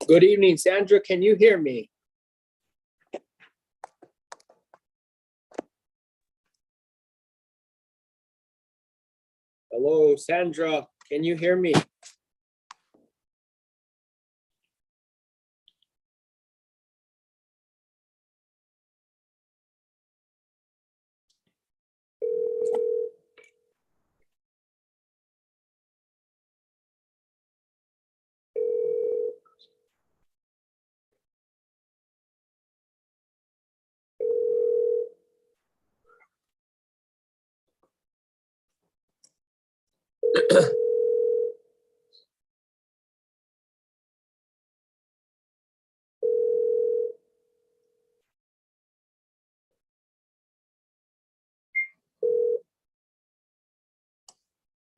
Good evening, Sandra. Can you hear me? Hello, Sandra. Can you hear me?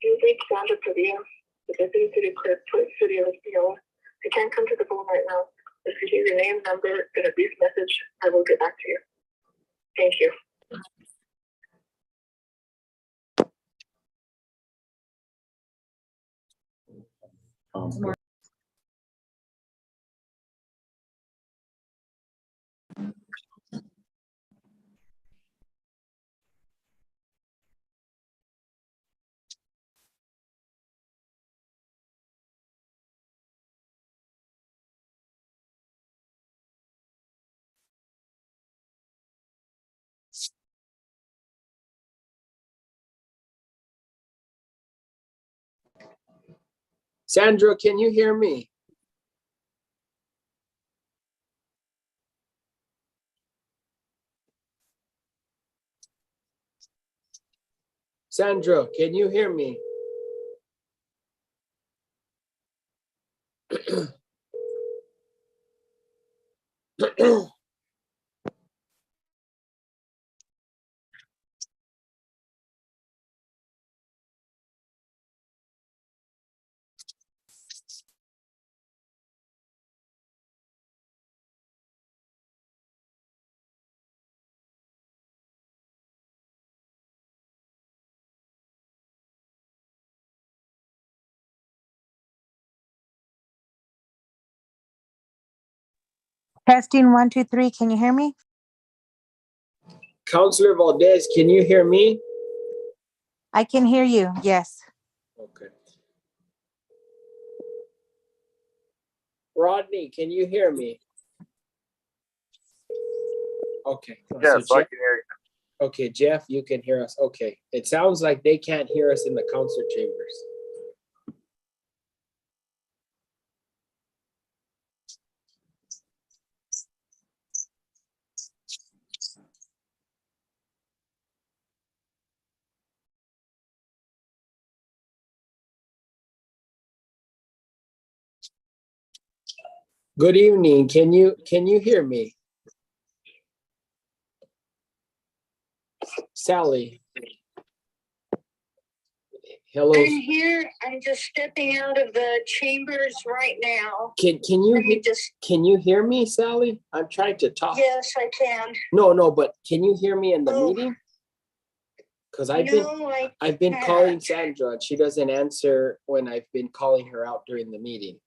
You've reached Sandra Padilla, the Deputy City Clerk for the City of Osceola. I can't come to the phone right now. If you leave your name, number, and a brief message, I will get back to you. Thank you. Sandra, can you hear me? Sandra, can you hear me? Testing 1, 2, 3. Can you hear me? Counselor Valdez, can you hear me? I can hear you. Yes. Okay. Rodney, can you hear me? Okay. Yes, So I Jeff, can hear you. okay, Jeff, you can hear us. Okay. It sounds like they can't hear us in the council chambers. Good evening. Can you hear me? Sally. Hello. I'm here. I'm just stepping out of the chambers right now. Can Let me just, can you hear me, Sally? I'm trying to talk. yes, I can. No, but can you hear me in the Oh. meeting? Because No, I've been can't. calling Sandra and she doesn't answer when I've been calling her out during the meeting.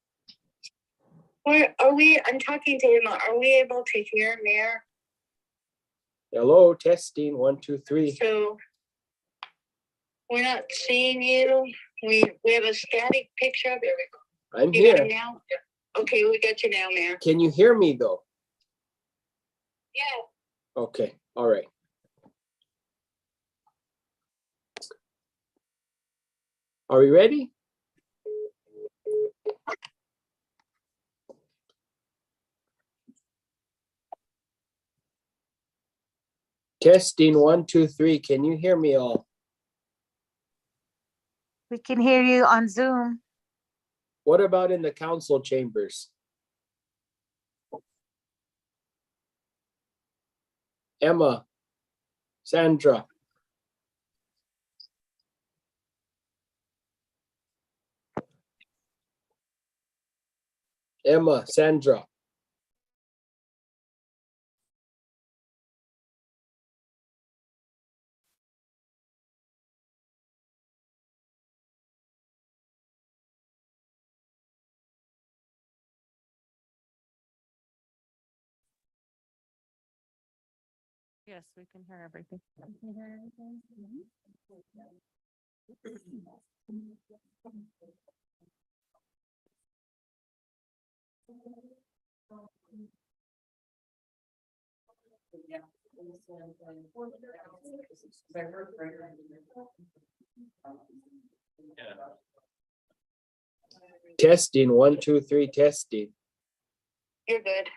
Where are we? I'm talking to him. Are we able to hear Mayor? Hello, testing 1, 2, 3. So we're not seeing you. We have a static picture. There we go. I'm You got here. him now? Okay, we got you now, Mayor. Can you hear me though? Yeah. Okay, all right. Are we ready? Testing 1, 2, 3. Can you hear me all? We can hear you on Zoom. What about in the council chambers? Emma, Sandra. Emma, Sandra. Yes, we can hear everything. Testing, 1, 2, 3, testing. You're good.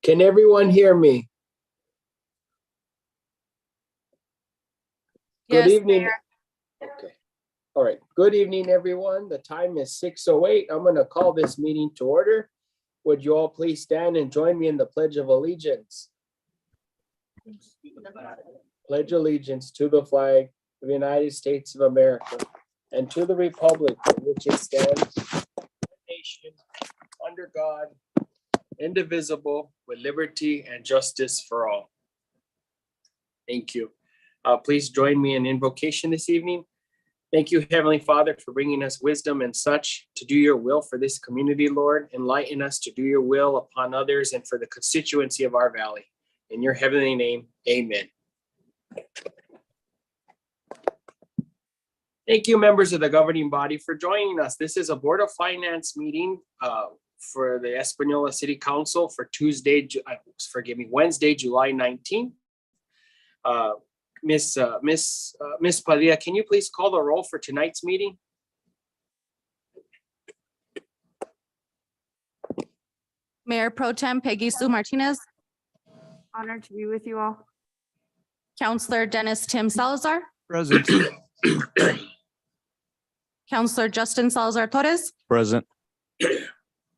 Can everyone hear me? Good Yes, evening. Mayor. Okay. All right. Good evening, everyone. The time is 6:08. I'm going to call this meeting to order. Would you all please stand and join me in the Pledge of Allegiance? Pledge allegiance to the flag of the United States of America and to the republic for which it stands, one nation, under God, indivisible, with liberty and justice for all. Thank you. Please join me in invocation this evening. Thank you, Heavenly Father, for bringing us wisdom and such to do your will for this community, Lord. Enlighten us to do your will upon others and for the constituency of our valley. In your heavenly name, amen. Thank you, members of the governing body, for joining us. This is a Board of Finance meeting for the Espanola City Council for Wednesday, July 19th. Miss Padilla, can you please call the roll for tonight's meeting? Mayor Pro Tem Peggy Sue Martinez, Honored to be with you all. Counselor Dennis Tim Salazar, Present. Counselor Justin Salazar Torres, Present.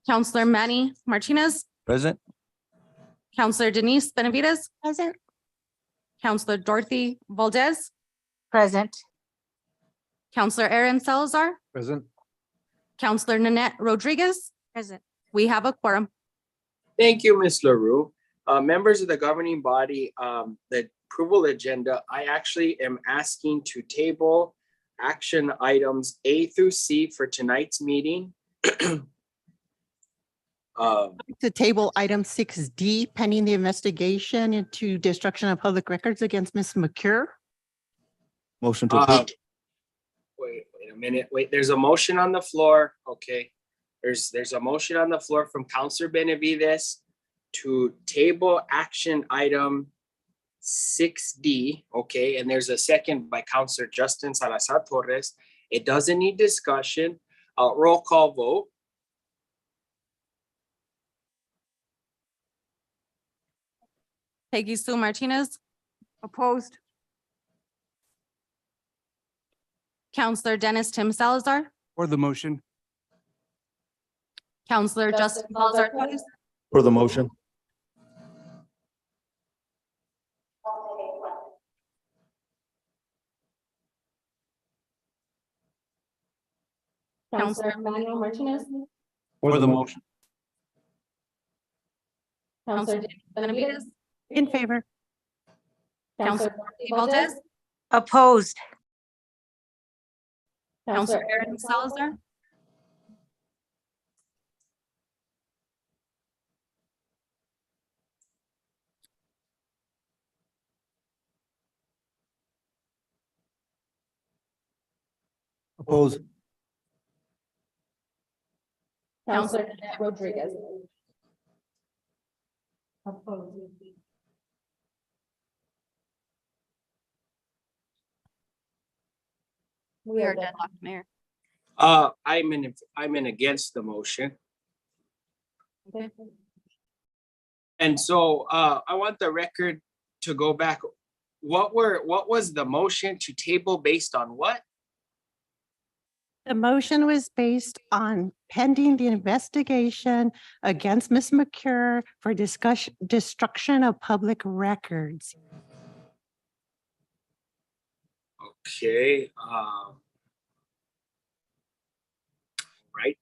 Counselor Manny Martinez, Present. Counselor Denise Benavides, Present. Counselor Dorothy Valdez, Present. Counselor Aaron Salazar, Present. Counselor Nanette Rodriguez. Present. We have a quorum. Thank you, Ms. LaRue. Members of the governing body, the approval agenda, I actually am asking to table action items A through C for tonight's meeting. To table item 6D pending the investigation into destruction of public records against Ms. McCure. Motion to Uh, approve. Wait a minute. Wait, there's a motion on the floor. Okay. There's a motion on the floor from Counselor Benavides to table action item 6D. Okay, and there's a second by Counselor Justin Salazar Torres. It doesn't need discussion. Roll call vote. Peggy Sue Martinez, Opposed? Counselor Dennis Tim Salazar, For the motion. Counselor Justin Salazar Torres, For the motion. Counselor Emmanuel Martinez, For the motion. Counselor Denise Benavides, In favor. Counselor Dorothy Valdez, Opposed? Counselor Aaron Salazar, Oppose. Counselor Nanette Rodriguez. We are deadlocked, Mayor. I'm in against the motion. Okay. And so, I want the record to go back. What was the motion to table based on what? The motion was based on pending the investigation against Ms. McCure for destruction of public records. Okay, right.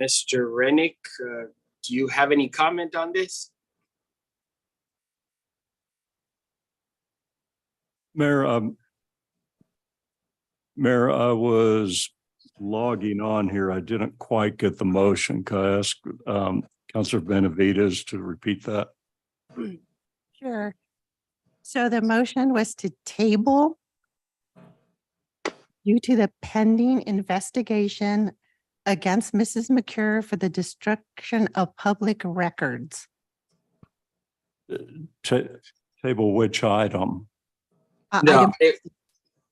Mr. Rennick, do you have any comment on this? Mayor, I was logging on here. I didn't quite get the motion. Could I ask Councilor Benavides to repeat that? Sure. So the motion was to table due to the pending investigation against Mrs. McCure for the destruction of public records. Table which item? No, Item-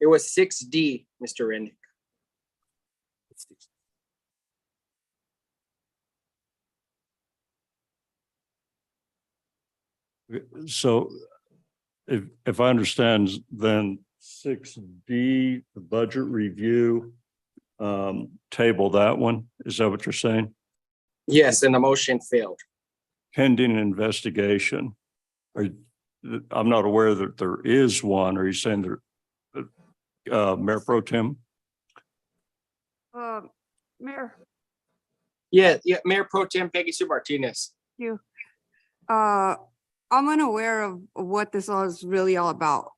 it was 6D, Mr. Rennick. So if I understand, then 6D, the budget review, table that one. Is that what you're saying? Yes, and the motion failed. Pending investigation. I'm not aware that there is one. Are you saying there, Mayor Pro Tem? Mayor, Yeah, Mayor Pro Tem Peggy Sue Martinez. you. I'm unaware of what this all is really all about.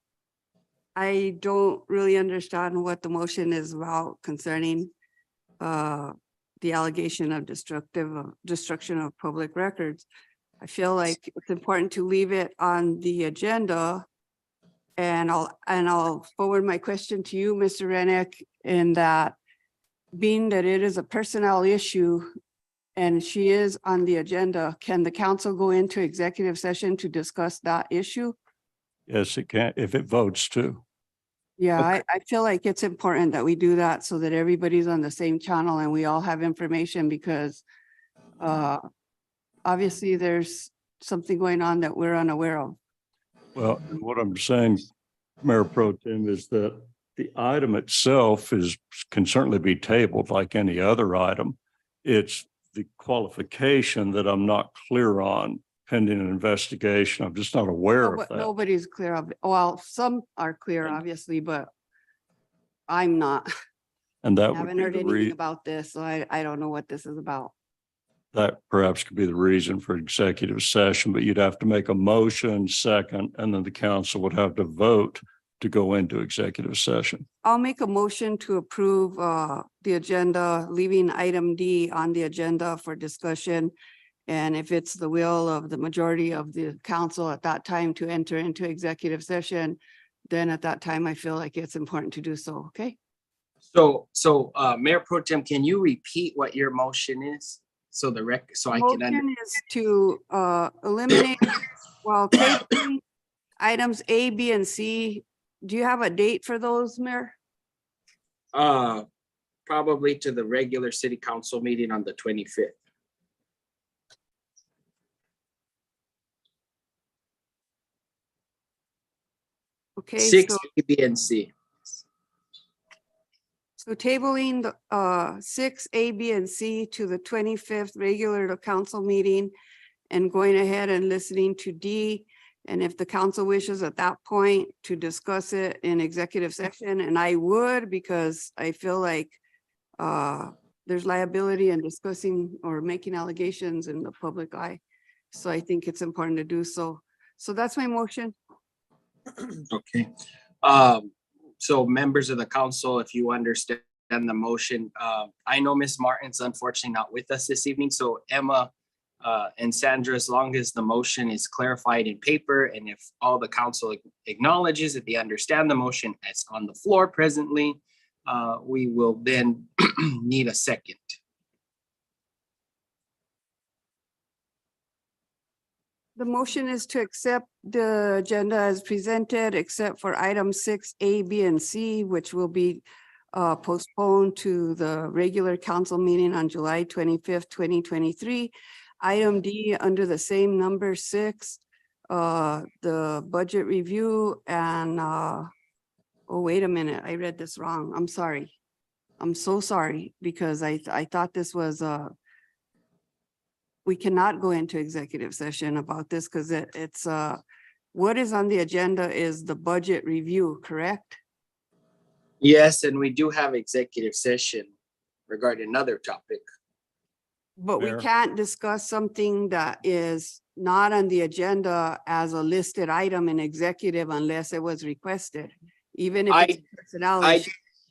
I don't really understand what the motion is about concerning the allegation of destruction of public records. I feel like it's important to leave it on the agenda. And I'll forward my question to you, Mr. Rennick, in that being that it is a personnel issue and she is on the agenda, can the council go into executive session to discuss that issue? Yes, it can, if it votes to. Yeah, Okay. I feel like it's important that we do that so that everybody's on the same channel and we all have information because obviously there's something going on that we're unaware of. Well, what I'm saying, Mayor Pro Tem, is that the item itself can certainly be tabled like any other item. It's the qualification that I'm not clear on pending an investigation. I'm just not aware of that. Nobody's clear of it. Well, some are clear, obviously, but I'm not. And that I would haven't be heard the anything about this, so I don't know what this is about. that perhaps could be the reason for executive session, but you'd have to make a motion second, and then the council would have to vote to go into executive session. I'll make a motion to approve the agenda, leaving item D on the agenda for discussion. And if it's the will of the majority of the council at that time to enter into executive session, then at that time, I feel like it's important to do so, okay? So, Mayor Pro Tem, can you repeat what your motion is? So I can. Motion is to eliminate, well, tabling items A, B, and C. Do you have a date for those, Mayor? Probably to the regular city council meeting on the 25th. Okay. 6, A, B, and C. So tabling the 6, A, B, and C to the 25th regular council meeting and going ahead and listening to D. And if the council wishes at that point to discuss it in executive session, and I would, because I feel like there's liability in discussing or making allegations in the public eye. So I think it's important to do so. So that's my motion. Okay. So members of the council, if you understand the motion, I know Ms. Martin's unfortunately not with us this evening. So Emma and Sandra, as long as the motion is clarified in paper and if all the council acknowledges that they understand the motion as on the floor presently, we will then need a second. The motion is to accept the agenda as presented, except for item 6A, B, and C, which will be postponed to the regular council meeting on July 25th, 2023. Item D, under the same number 6, the budget review and, oh, wait a minute, I read this wrong. I'm sorry. I'm so sorry, because I thought this was we cannot go into executive session about this because it's what is on the agenda is the budget review, correct? Yes, and we do have executive session regarding another topic. But we Fair. can't discuss something that is not on the agenda as a listed item in executive unless it was requested, even if it's personnel I issue.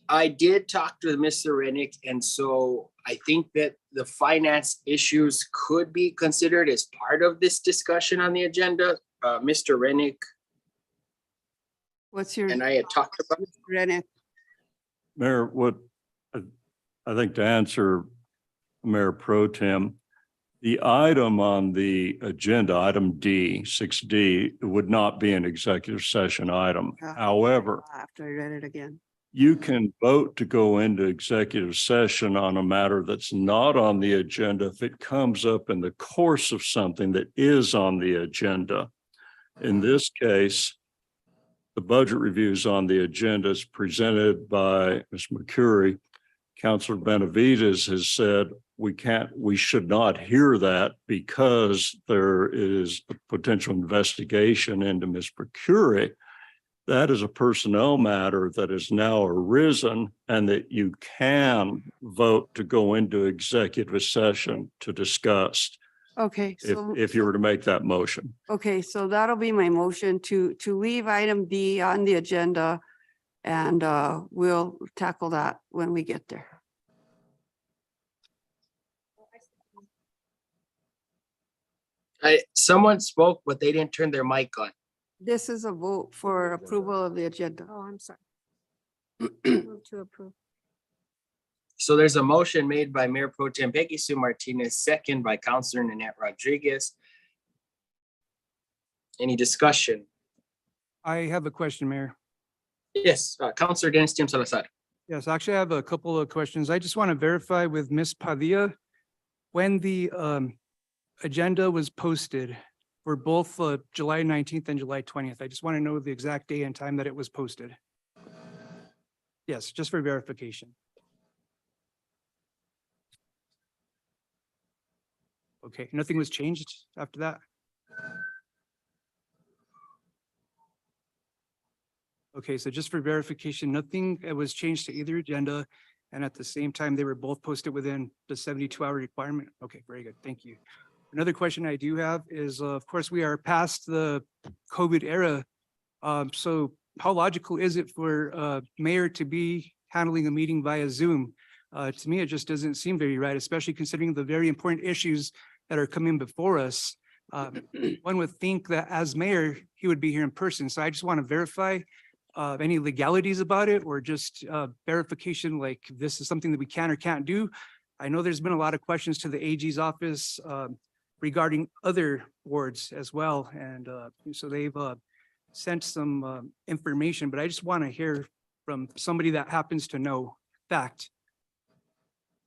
I did talk to Mr. Rennick, and so I think that the finance issues could be considered as part of this discussion on the agenda. Mr. Rennick What's your, and I had talked about, Rennick? Mayor, what, I think to answer Mayor Pro Tem, the item on the agenda, item D, 6D, would not be an executive session item. Yeah. However, After I read it again. you can vote to go into executive session on a matter that's not on the agenda if it comes up in the course of something that is on the agenda. In this case, the budget reviews on the agenda is presented by Ms. McCurry. Councilor Benavides has said we should not hear that because there is a potential investigation into Ms. McCurry. That is a personnel matter that has now arisen and that you can vote to go into executive session to discuss Okay, so. if you were to make that motion. Okay, so that'll be my motion to leave item D on the agenda. And we'll tackle that when we get there. someone spoke, but they didn't turn their mic on. This is a vote for approval of the agenda. Oh, I'm sorry. Move to approve. So there's a motion made by Mayor Pro Tem Peggy Sue Martinez, second by Councilor Nanette Rodriguez. Any discussion? I have a question, Mayor. Yes, Councilor Dennis Tim Salazar. Yes, actually, I have a couple of questions. I just want to verify with Ms. Padilla when the agenda was posted for both July 19th and July 20th. I just want to know the exact day and time that it was posted. Yes, just for verification. Okay, nothing was changed after that? Okay, so just for verification, nothing was changed to either agenda. And at the same time, they were both posted within the 72-hour requirement. Okay, very good. Thank you. Another question I do have is, of course, we are past the COVID era. So how logical is it for mayor to be handling a meeting via Zoom? To me, it just doesn't seem very right, especially considering the very important issues that are coming before us. One would think that as mayor, he would be here in person. So I just want to verify any legalities about it, or just verification like this is something that we can or can't do. I know there's been a lot of questions to the AG's office regarding other wards as well. And so they've sent some information, but I just want to hear from somebody that happens to know fact.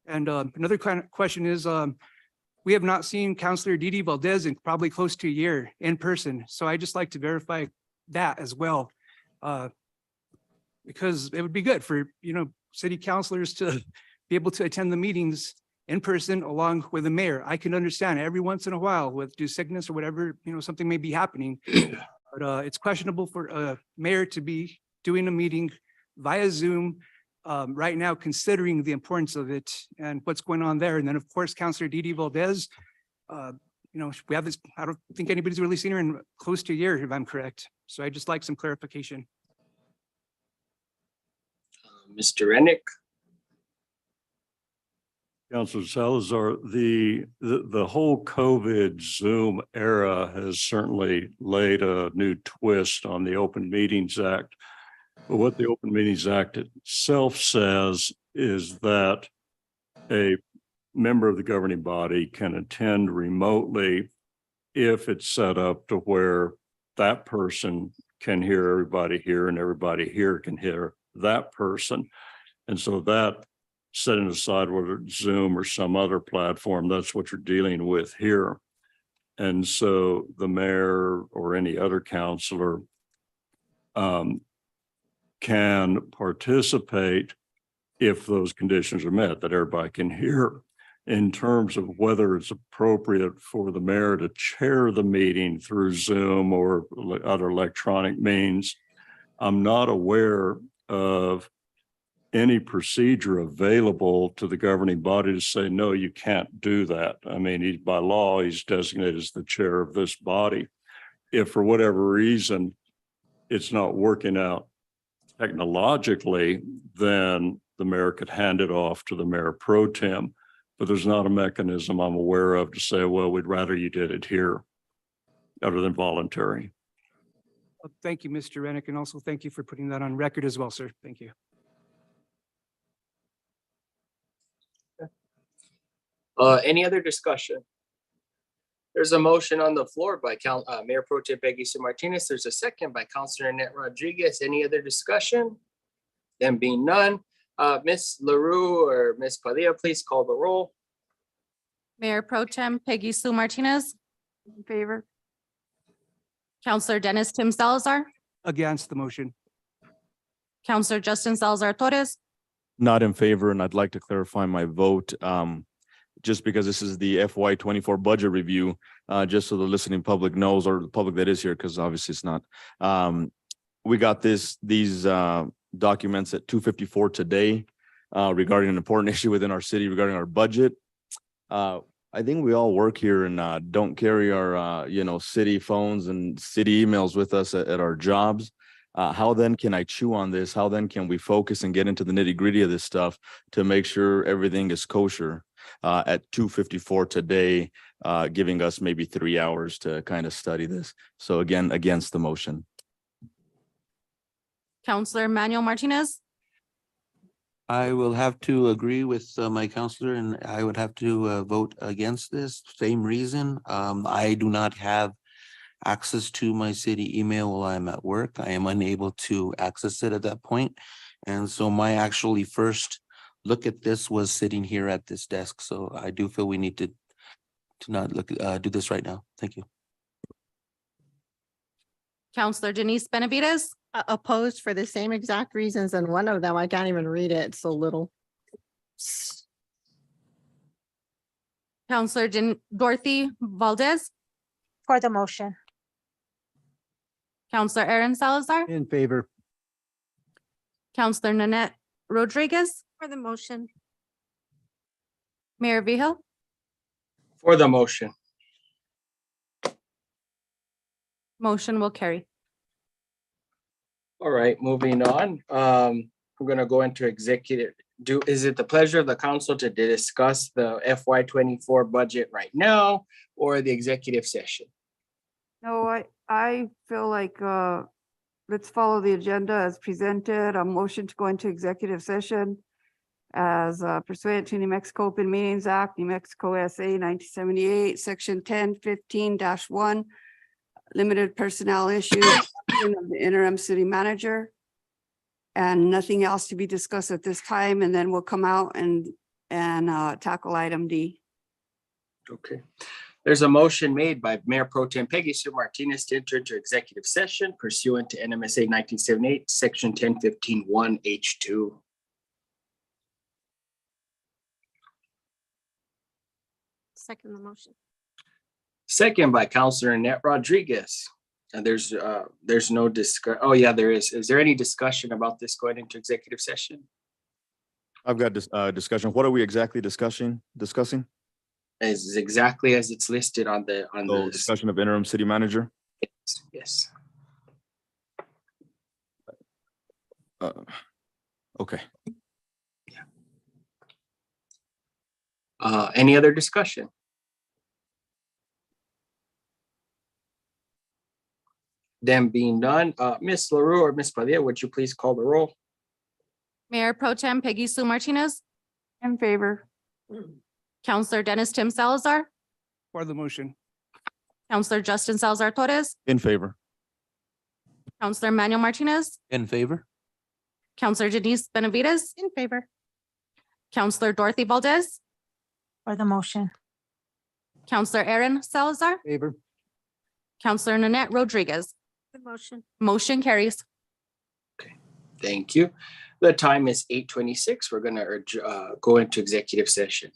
And another kind of question is, we have not seen Councilor Didi Valdez in probably close to a year in person. So I just like to verify that as well. Because it would be good for, city councilors to be able to attend the meetings in person along with the mayor. I can understand every once in a while with due sickness or whatever, something may be happening. But it's questionable for a mayor to be doing a meeting via Zoom right now, considering the importance of it and what's going on there. And then, of course, Councilor Didi Valdez, we have this, I don't think anybody's really seen her in close to a year, if I'm correct. So I just like some clarification. Mr. Rennick. Councilor Salazar, the whole COVID Zoom era has certainly laid a new twist on the Open Meetings Act. But what the Open Meetings Act itself says is that a member of the governing body can attend remotely if it's set up to where that person can hear everybody here and everybody here can hear that person. And so that, setting aside whether it's Zoom or some other platform, that's what you're dealing with here. And so the mayor or any other counselor can participate if those conditions are met, that everybody can hear. In terms of whether it's appropriate for the mayor to chair the meeting through Zoom or other electronic means, I'm not aware of any procedure available to the governing body to say, no, you can't do that. I mean, by law, he's designated as the chair of this body. If for whatever reason it's not working out technologically, then the mayor could hand it off to the mayor pro tem. But there's not a mechanism I'm aware of to say, well, we'd rather you did it here, other than voluntary. Thank you, Mr. Rennick, and also thank you for putting that on record as well, sir. Thank you. Any other discussion? There's a motion on the floor by Mayor Pro Tem Peggy Sue Martinez. There's a second by Councilor Annette Rodriguez. Any other discussion? Then being none, Ms. LaRue or Ms. Padilla, please call the roll. Mayor Pro Tem Peggy Sue Martinez, In favor? Counselor Dennis Tim Salazar, Against the motion. Counselor Justin Salazar Torres, Not in favor, and I'd like to clarify my vote. Just because this is the FY 24 budget review, just so the listening public knows, or the public that is here, because obviously it's not. We got these documents at 2:54 today regarding an important issue within our city regarding our budget. I think we all work here and don't carry our city phones and city emails with us at our jobs. How then can I chew on this? How then can we focus and get into the nitty-gritty of this stuff to make sure everything is kosher at 2:54 today, giving us maybe 3 hours to kind of study this? So again, against the motion. Counselor Manuel Martinez, I will have to agree with my counselor, and I would have to vote against this. Same reason. I do not have access to my city email while I'm at work. I am unable to access it at that point. And so my actually first look at this was sitting here at this desk. So I do feel we need to not do this right now. Thank you. Counselor Denise Benavides, Opposed for the same exact reasons, and one of them, I can't even read it, it's so little. Counselor Dorothy Valdez, For the motion. Counselor Aaron Salazar, In favor. Counselor Nanette Rodriguez, For the motion. Mayor Vihel, For the motion. motion will carry. All right, moving on. We're gonna go into executive. Is it the pleasure of the council to discuss the FY 24 budget right now or the executive session? No, I feel like, let's follow the agenda as presented. A motion to go into executive session as pursuant to New Mexico Open Meetings Act, New Mexico SA 1978, Section 1015-1, limited personnel issues of the interim city manager. And nothing else to be discussed at this time, and then we'll come out and tackle item D. Okay. There's a motion made by Mayor Pro Tem Peggy Sue Martinez to enter into executive session pursuant to NMSA 1978, Section 1015-1 H2. Second the motion. Second by Councilor Annette Rodriguez. And there's no oh yeah, there is. Is there any discussion about this going into executive session? I've got this discussion. What are we exactly discussing? As exactly as it's listed on the Discussion of interim city manager. Yes. Okay. Any other discussion? Them being done, Ms. LaRue or Ms. Padilla, would you please call the roll? Mayor Pro Tem Peggy Sue Martinez, In favor? Counselor Dennis Tim Salazar, For the motion. Counselor Justin Salazar Torres, In favor. Counselor Manuel Martinez, In favor? Counselor Denise Benavides, In favor. Counselor Dorothy Valdez, For the motion. Counselor Aaron Salazar, Favor. Counselor Nanette Rodriguez. The motion. Motion carries. Thank you. The time is 8:26. We're gonna go into executive session.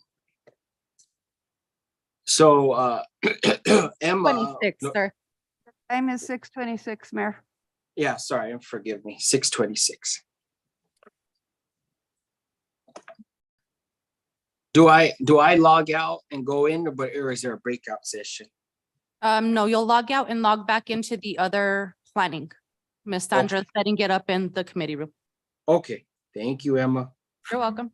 So Emma. 26, no- sir. Time is 6:26, Mayor. Yeah, sorry, forgive me, 6:26. Do I log out and go in, or is there a breakout session? No, you'll log out and log back into the other planning. Ms. Sandra setting it up in the committee room. Okay, thank you, Emma. You're welcome.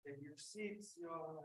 Your seats, y'all.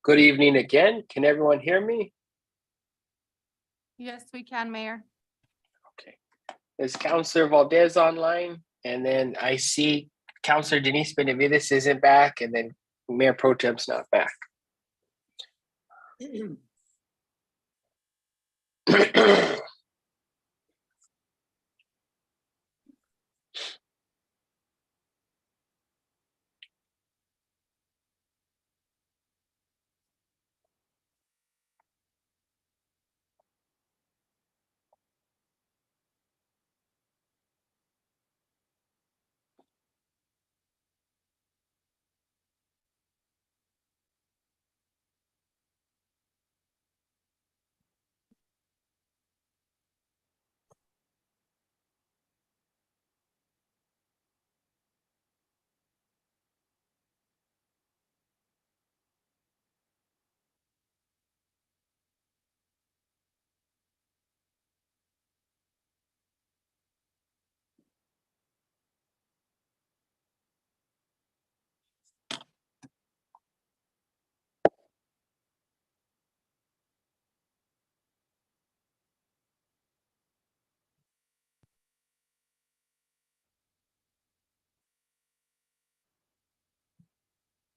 Good evening again. Can everyone hear me? Yes, we can, Mayor. Okay. Is Counselor Valdez online? And then I see Counselor Denise Benavides isn't back, and then Mayor Pro Tem's not back.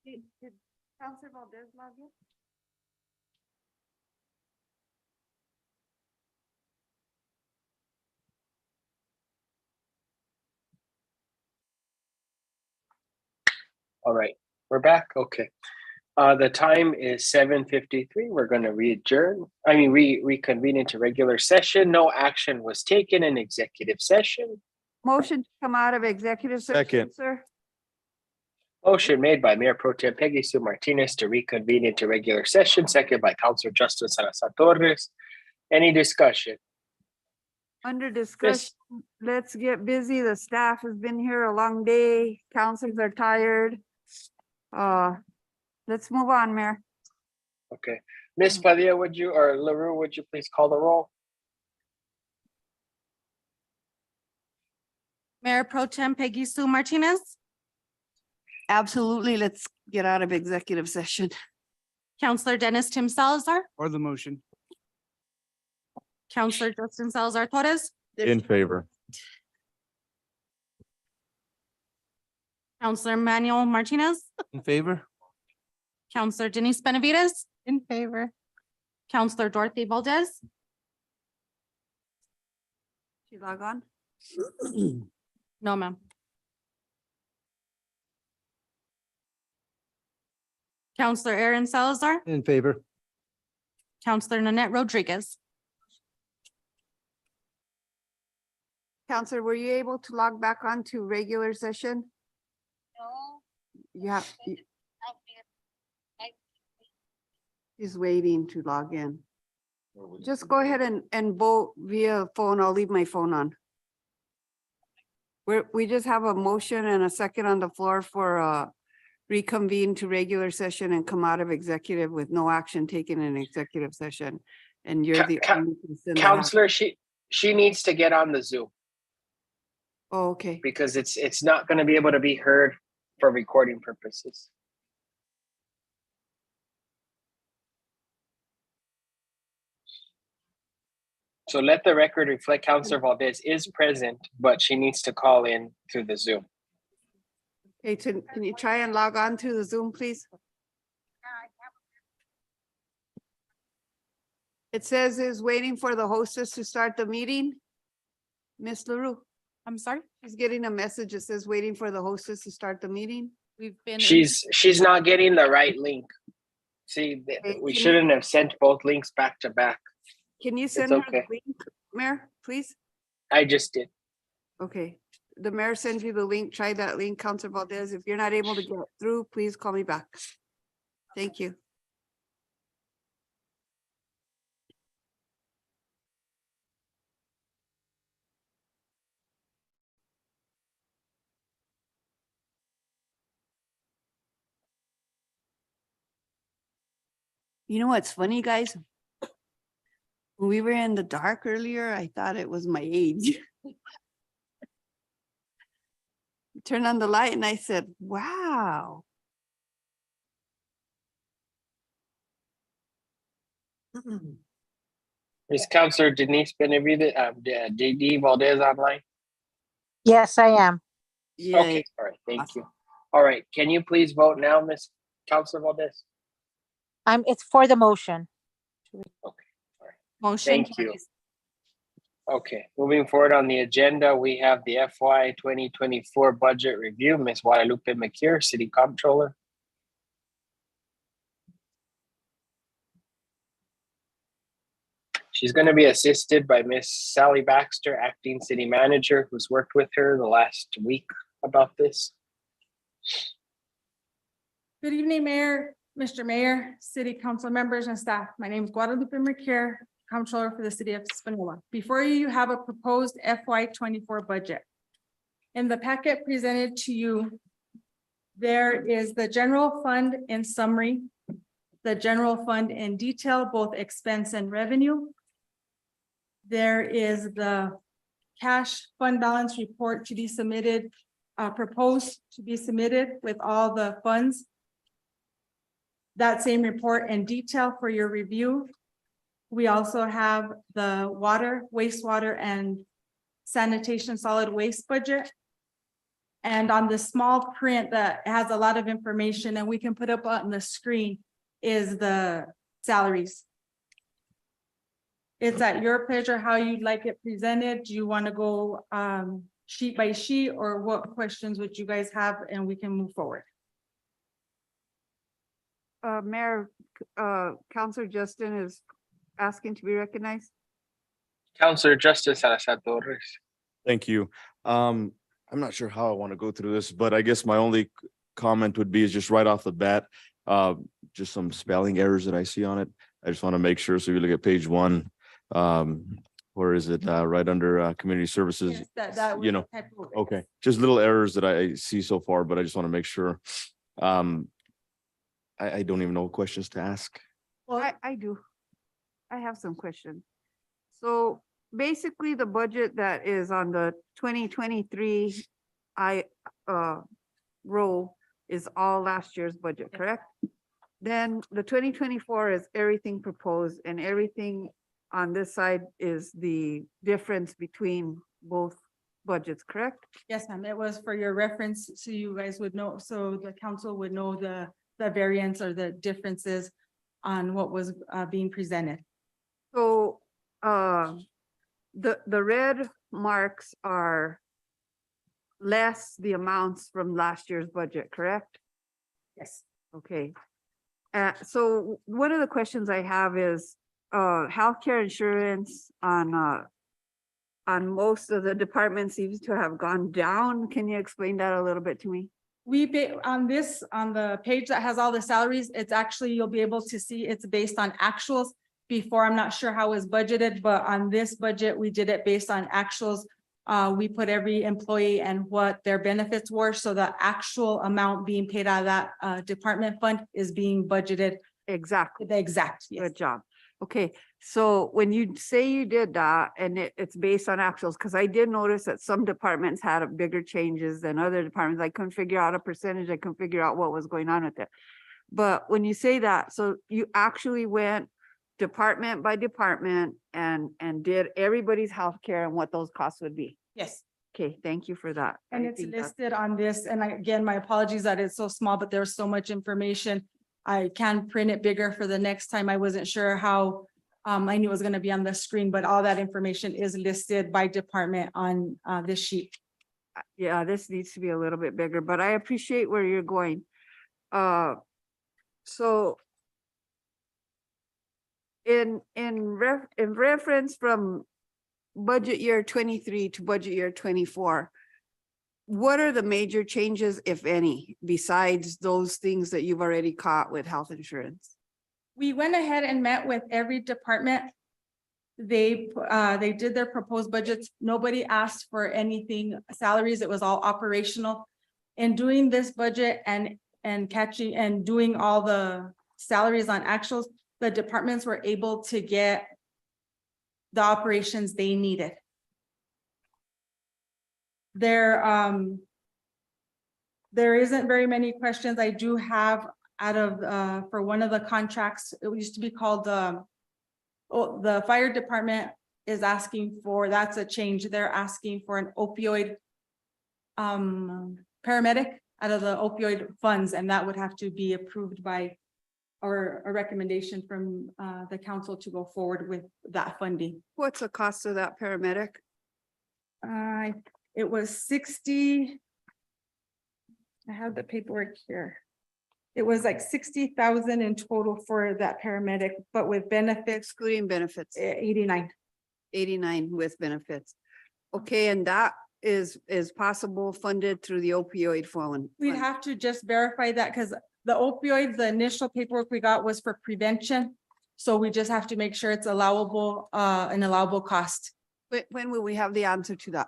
Did Counselor Valdez log in? All right, we're back. Okay. The time is 7:53. We're going to reconvene into regular session. No action was taken in executive session. Motion to come out of executive session, Second. sir. Motion made by Mayor Pro Tem Peggy Sue Martinez to reconvene into regular session, second by Councilor Justin Salazar Torres. Any discussion? Under discussion, let's get busy. The staff has been here a long day. Councils are tired. Let's move on, Mayor. Okay. Ms. Padilla, or LaRue, would you please call the roll? Mayor Pro Tem Peggy Sue Martinez, Absolutely. Let's get out of executive session. Counselor Dennis Tim Salazar, Or the motion. Counselor Justin Salazar Torres, In favor. Counselor Manuel Martinez, In favor? Counselor Denise Benavides, In favor. Counselor Dorothy Valdez, She log on? no ma'am. Counselor Aaron Salazar, In favor. Counselor Nanette Rodriguez. Counselor, were you able to log back on to regular session? No. Yeah. He's waiting to log in. Just go ahead and vote via phone. I'll leave my phone on. We just have a motion and a second on the floor for reconvene to regular session and come out of executive with no action taken in executive session. And you're the only person that has- Counselor, she needs to get on the Zoom Oh, okay. because it's not going to be able to be heard for recording purposes. So let the record reflect Counselor Valdez is present, but she needs to call in through the Zoom. Hey, can you try and log on to the Zoom, please? It says is waiting for the hostess to start the meeting. Miss LaRue, I'm sorry, she's getting a message that says waiting for the hostess to start the meeting. we've been. She's not getting the right link. See, we can shouldn't have sent both links back to back. Can you send her the okay. link, Mayor, please? I just did. Okay, the mayor sends you the link. Try that link, Councilor Valdez. If you're not able to get through, please call me back. Thank you. You know what's funny, guys? When we were in the dark earlier, I thought it was my age. Turned on the light and I said, wow. Is Counselor Denise Benavides, JD Valdez online? Yes, I am. Yeah, Okay, all right, thank you. All right, can you please vote now, Miss Counselor Valdez? It's for the motion. Motion Thank you. carries. Okay, moving forward on the agenda, we have the FY 2024 budget review. Ms. Guadalupe McCure, City Comptroller. She's going to be assisted by Miss Sally Baxter, Acting City Manager, who's worked with her the last week about this. Good evening, Mayor, Mr. Mayor, City Council members and staff. My name is Guadalupe Mercure, Comptroller for the City of Hispaniola. Before you, you have a proposed FY 24 budget. In the packet presented to you, there is the general fund in summary, the general fund in detail, both expense and revenue. There is the cash fund balance report to be submitted, proposed to be submitted with all the funds. That same report in detail for your review. We also have the water, wastewater, and sanitation solid waste budget. And on the small print that has a lot of information and we can put up on the screen is the salaries. It's at your pleasure how you'd like it presented. Do you want to go sheet by sheet, or what questions would you guys have, and we can move forward? Mayor, Counselor Justin is asking to be recognized. Counselor Justice Salazar Torres. Thank you. I'm not sure how I want to go through this, but I guess my only comment would be is just right off the bat, just some spelling errors that I see on it. I just want to make sure. So if you look at page 1, where is it? Right under community services, Yes, that you was know, the typo. okay, just little errors that I see so far, but I just want to make sure. I don't even know what questions to ask. Well, I do. I have some questions. So basically, the budget that is on the 2023 row is all last year's budget, correct? Then the 2024 is everything proposed, and everything on this side is the difference between both budgets, correct? Yes, ma'am. It was for your reference, so you guys would know, so the council would know the variance or the differences on what was being presented. So the red marks are less the amounts from last year's budget, correct? Yes. Okay. So one of the questions I have is healthcare insurance on most of the departments seems to have gone down. Can you explain that a little bit to me? On the page that has all the salaries, it's actually, you'll be able to see it's based on actuals. Before, I'm not sure how it was budgeted, but on this budget, we did it based on actuals. We put every employee and what their benefits were, so the actual amount being paid out of that department fund is being budgeted. Exactly. The exact, yes. Good job. Okay, so when you say you did that and it's based on actuals, because I did notice that some departments had a bigger changes than other departments. I couldn't figure out a percentage. I couldn't figure out what was going on with it. But when you say that, so you actually went department by department and did everybody's healthcare and what those costs would be. Yes. Okay, thank you for that. And I it's think that's- listed on this, and again, my apologies that it's so small, but there's so much information. I can print it bigger for the next time. I wasn't sure how, I knew it was gonna be on the screen, but all that information is listed by department on this sheet. Yeah, this needs to be a little bit bigger, but I appreciate where you're going. So in reference from budget year 23 to budget year 24, what are the major changes, if any, besides those things that you've already caught with health insurance? We went ahead and met with every department. They did their proposed budgets. Nobody asked for anything salaries. It was all operational. In doing this budget and catching and doing all the salaries on actuals, the departments were able to get the operations they needed. There isn't very many questions. I do have out of for one of the contracts, it used to be called Oh, the fire department is asking for, that's a change. They're asking for an opioid paramedic out of the opioid funds, and that would have to be approved by or a recommendation from the council to go forward with that funding. What's the cost of that paramedic? It was 60. I have the paperwork here. It was like 60,000 in total for that paramedic, but with benefits, Excluding benefits, 89. 89 with benefits. Okay, and that is possible funded through the opioid fund. We'd have to just verify that because the opioid, the initial paperwork we got was for prevention. So we just have to make sure it's allowable, an allowable cost. But when will we have the answer to that?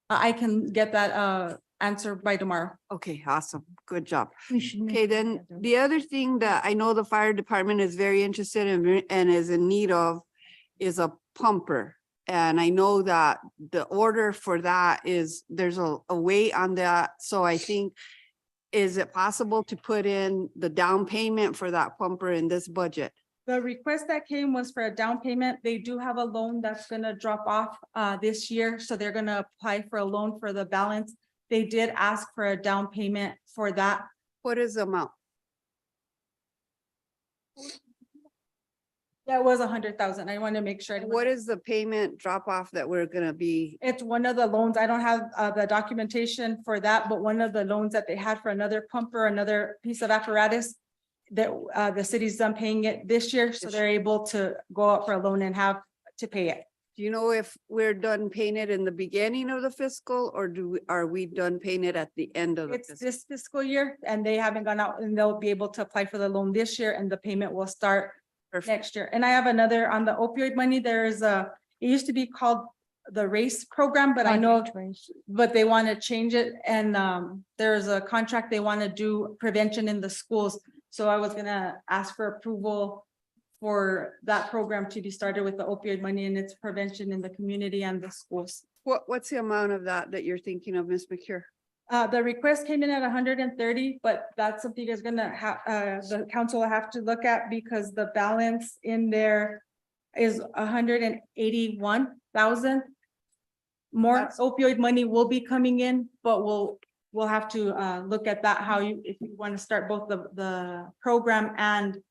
I can get that answer by tomorrow. Okay, awesome. Good job. Okay, then the other thing that I know the fire department is very interested in and is in need of is a pumper. And I know that the order for that is, there's a wait on that. So I think, is it possible to put in the down payment for that pumper in this budget? The request that came was for a down payment. They do have a loan that's gonna drop off this year, so they're gonna apply for a loan for the balance. They did ask for a down payment for that. What is the amount? That was 100,000. I want to make sure. What is the payment drop off that we're gonna be? It's one of the loans. I don't have the documentation for that, but one of the loans that they had for another pumper, another piece of apparatus that the city's done paying it this year, so they're able to go out for a loan and have to pay it. Do you know if we're done paying it in the beginning of the fiscal, or are we done paying it at the end of the It's fiscal? this fiscal year and they haven't gone out, and they'll be able to apply for the loan this year and the payment will start Perfect. next year. And I have another on the opioid money. There's it used to be called the RACE program, but I know, but they want to change it. And there's a contract, they want to do prevention in the schools. So I was gonna ask for approval for that program to be started with the opioid money and its prevention in the community and the schools. What's the amount of that you're thinking of, Ms. McCure? The request came in at 130, but that's something is gonna have, the council will have to look at because the balance in there is 181,000. More That's- opioid money will be coming in, but we'll have to look at that, how you, if you want to start both the program and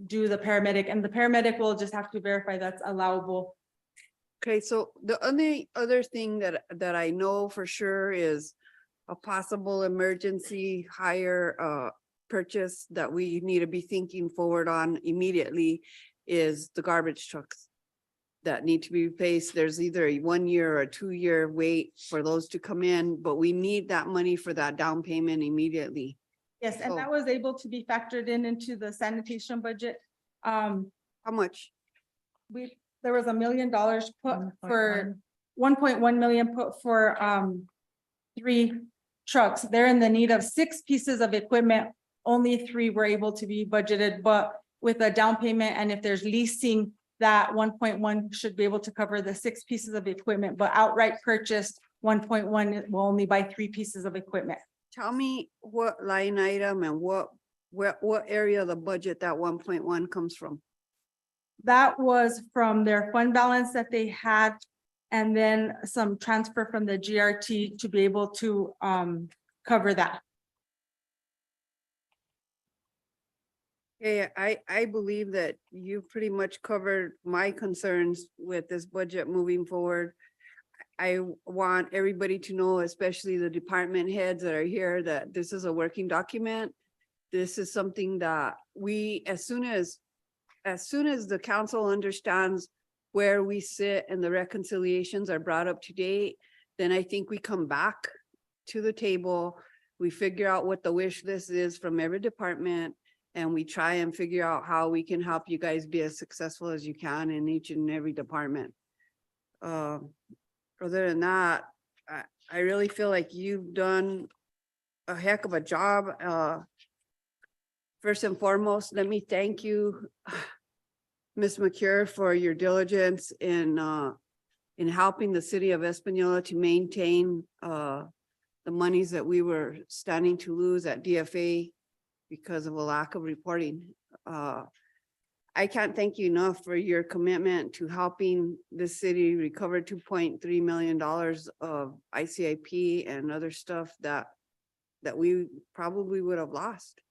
do the paramedic, and the paramedic will just have to verify that's allowable. Okay, so the only other thing that I know for sure is a possible emergency hire purchase that we need to be thinking forward on immediately is the garbage trucks that need to be replaced. There's either a 1 year or a 2 year wait for those to come in, but we need that money for that down payment immediately. Yes, and Oh. that was able to be factored in into the sanitation budget. How much? There was $1 million put for 1.1 million put for 3 trucks. They're in the need of 6 pieces of equipment. Only 3 were able to be budgeted, but with a down payment and if there's leasing, that 1.1 should be able to cover the 6 pieces of equipment, but outright purchased 1.1 will only buy 3 pieces of equipment. Tell me what line item and what area of the budget that 1.1 comes from. That was from their fund balance that they had, and then some transfer from the GRT to be able to cover that. Yeah, I believe that you pretty much covered my concerns with this budget moving forward. I want everybody to know, especially the department heads that are here, that this is a working document. This is something that we, as soon as the council understands where we sit and the reconciliations are brought up to date, then I think we come back to the table. We figure out what the wish list is from every department, and we try and figure out how we can help you guys be as successful as you can in each and every department. Other than that, I really feel like you've done a heck of a job. First and foremost, let me thank you, Ms. McCure, for your diligence in helping the city of Espanola to maintain the monies that we were standing to lose at DFA because of a lack of reporting. I can't thank you enough for your commitment to helping the city recover $2.3 million of ICIP and other stuff that we probably would have lost.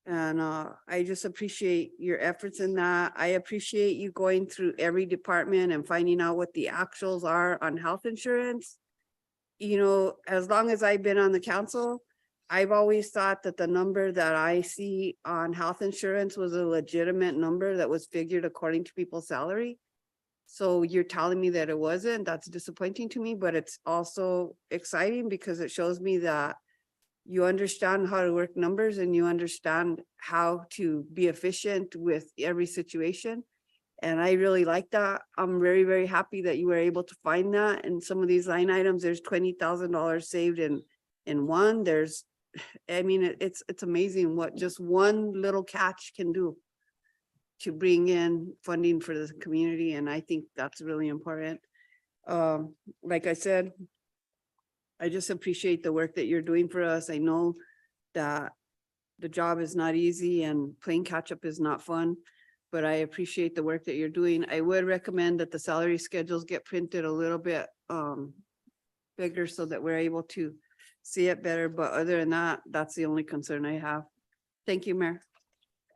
And I just appreciate your efforts in that. I appreciate you going through every department and finding out what the actuals are on health insurance. You know, as long as I've been on the council, I've always thought that the number that I see on health insurance was a legitimate number that was figured according to people's salary. So you're telling me that it wasn't, that's disappointing to me, but it's also exciting because it shows me that you understand how to work numbers and you understand how to be efficient with every situation. And I really like that. I'm very, very happy that you were able to find that. And some of these line items, there's $20,000 saved in one. There's, I mean, it's amazing what just one little catch can do to bring in funding for the community. And I think that's really important. Like I said, I just appreciate the work that you're doing for us. I know that the job is not easy and playing catch up is not fun, but I appreciate the work that you're doing. I would recommend that the salary schedules get printed a little bit bigger so that we're able to see it better. But other than that, that's the only concern I have. Thank you, Mayor.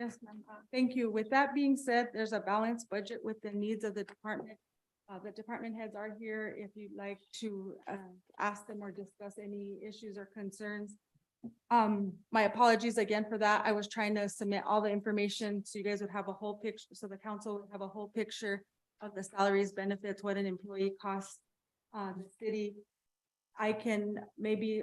Yes, ma'am. Thank you. With that being said, there's a balanced budget with the needs of the department. The department heads are here if you'd like to ask them or discuss any issues or concerns. My apologies again for that. I was trying to submit all the information so you guys would have a whole picture, so the council would have a whole picture of the salaries, benefits, what an employee costs the city. I can maybe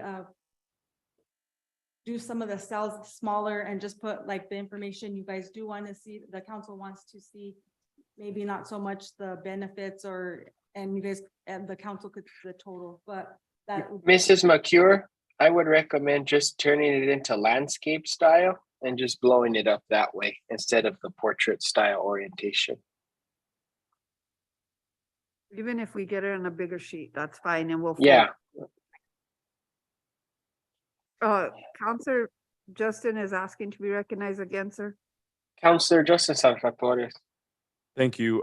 do some of the cells smaller and just put like the information you guys do want to see, the council wants to see. Maybe not so much the benefits and you guys and the council could see the total, but that. Mrs. McCure, I would recommend just turning it into landscape style and just blowing it up that way instead of the portrait style orientation. Even if we get it on a bigger sheet, that's fine and we'll. Yeah. Counselor Justin is asking to be recognized again, sir. Counselor Justin Salvatore. Thank you.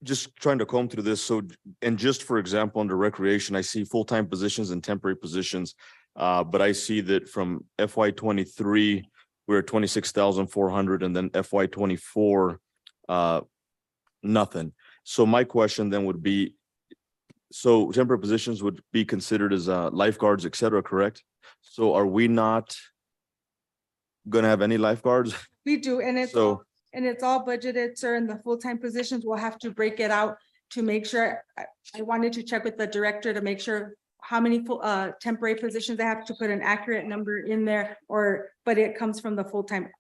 Just trying to comb through this. So, and just for example, under recreation, I see full-time positions and temporary positions. But I see that from FY 23, we're at 26,400 and then FY 24, nothing. So my question then would be, so temporary positions would be considered as lifeguards, et cetera, correct? So are we not gonna have any lifeguards? We do, and it's So- all, and it's all budgeted, sir, and the full-time positions, we'll have to break it out to make sure. I wanted to check with the director to make sure how many full, temporary positions. I have to put an accurate number in there but it comes from the full-time.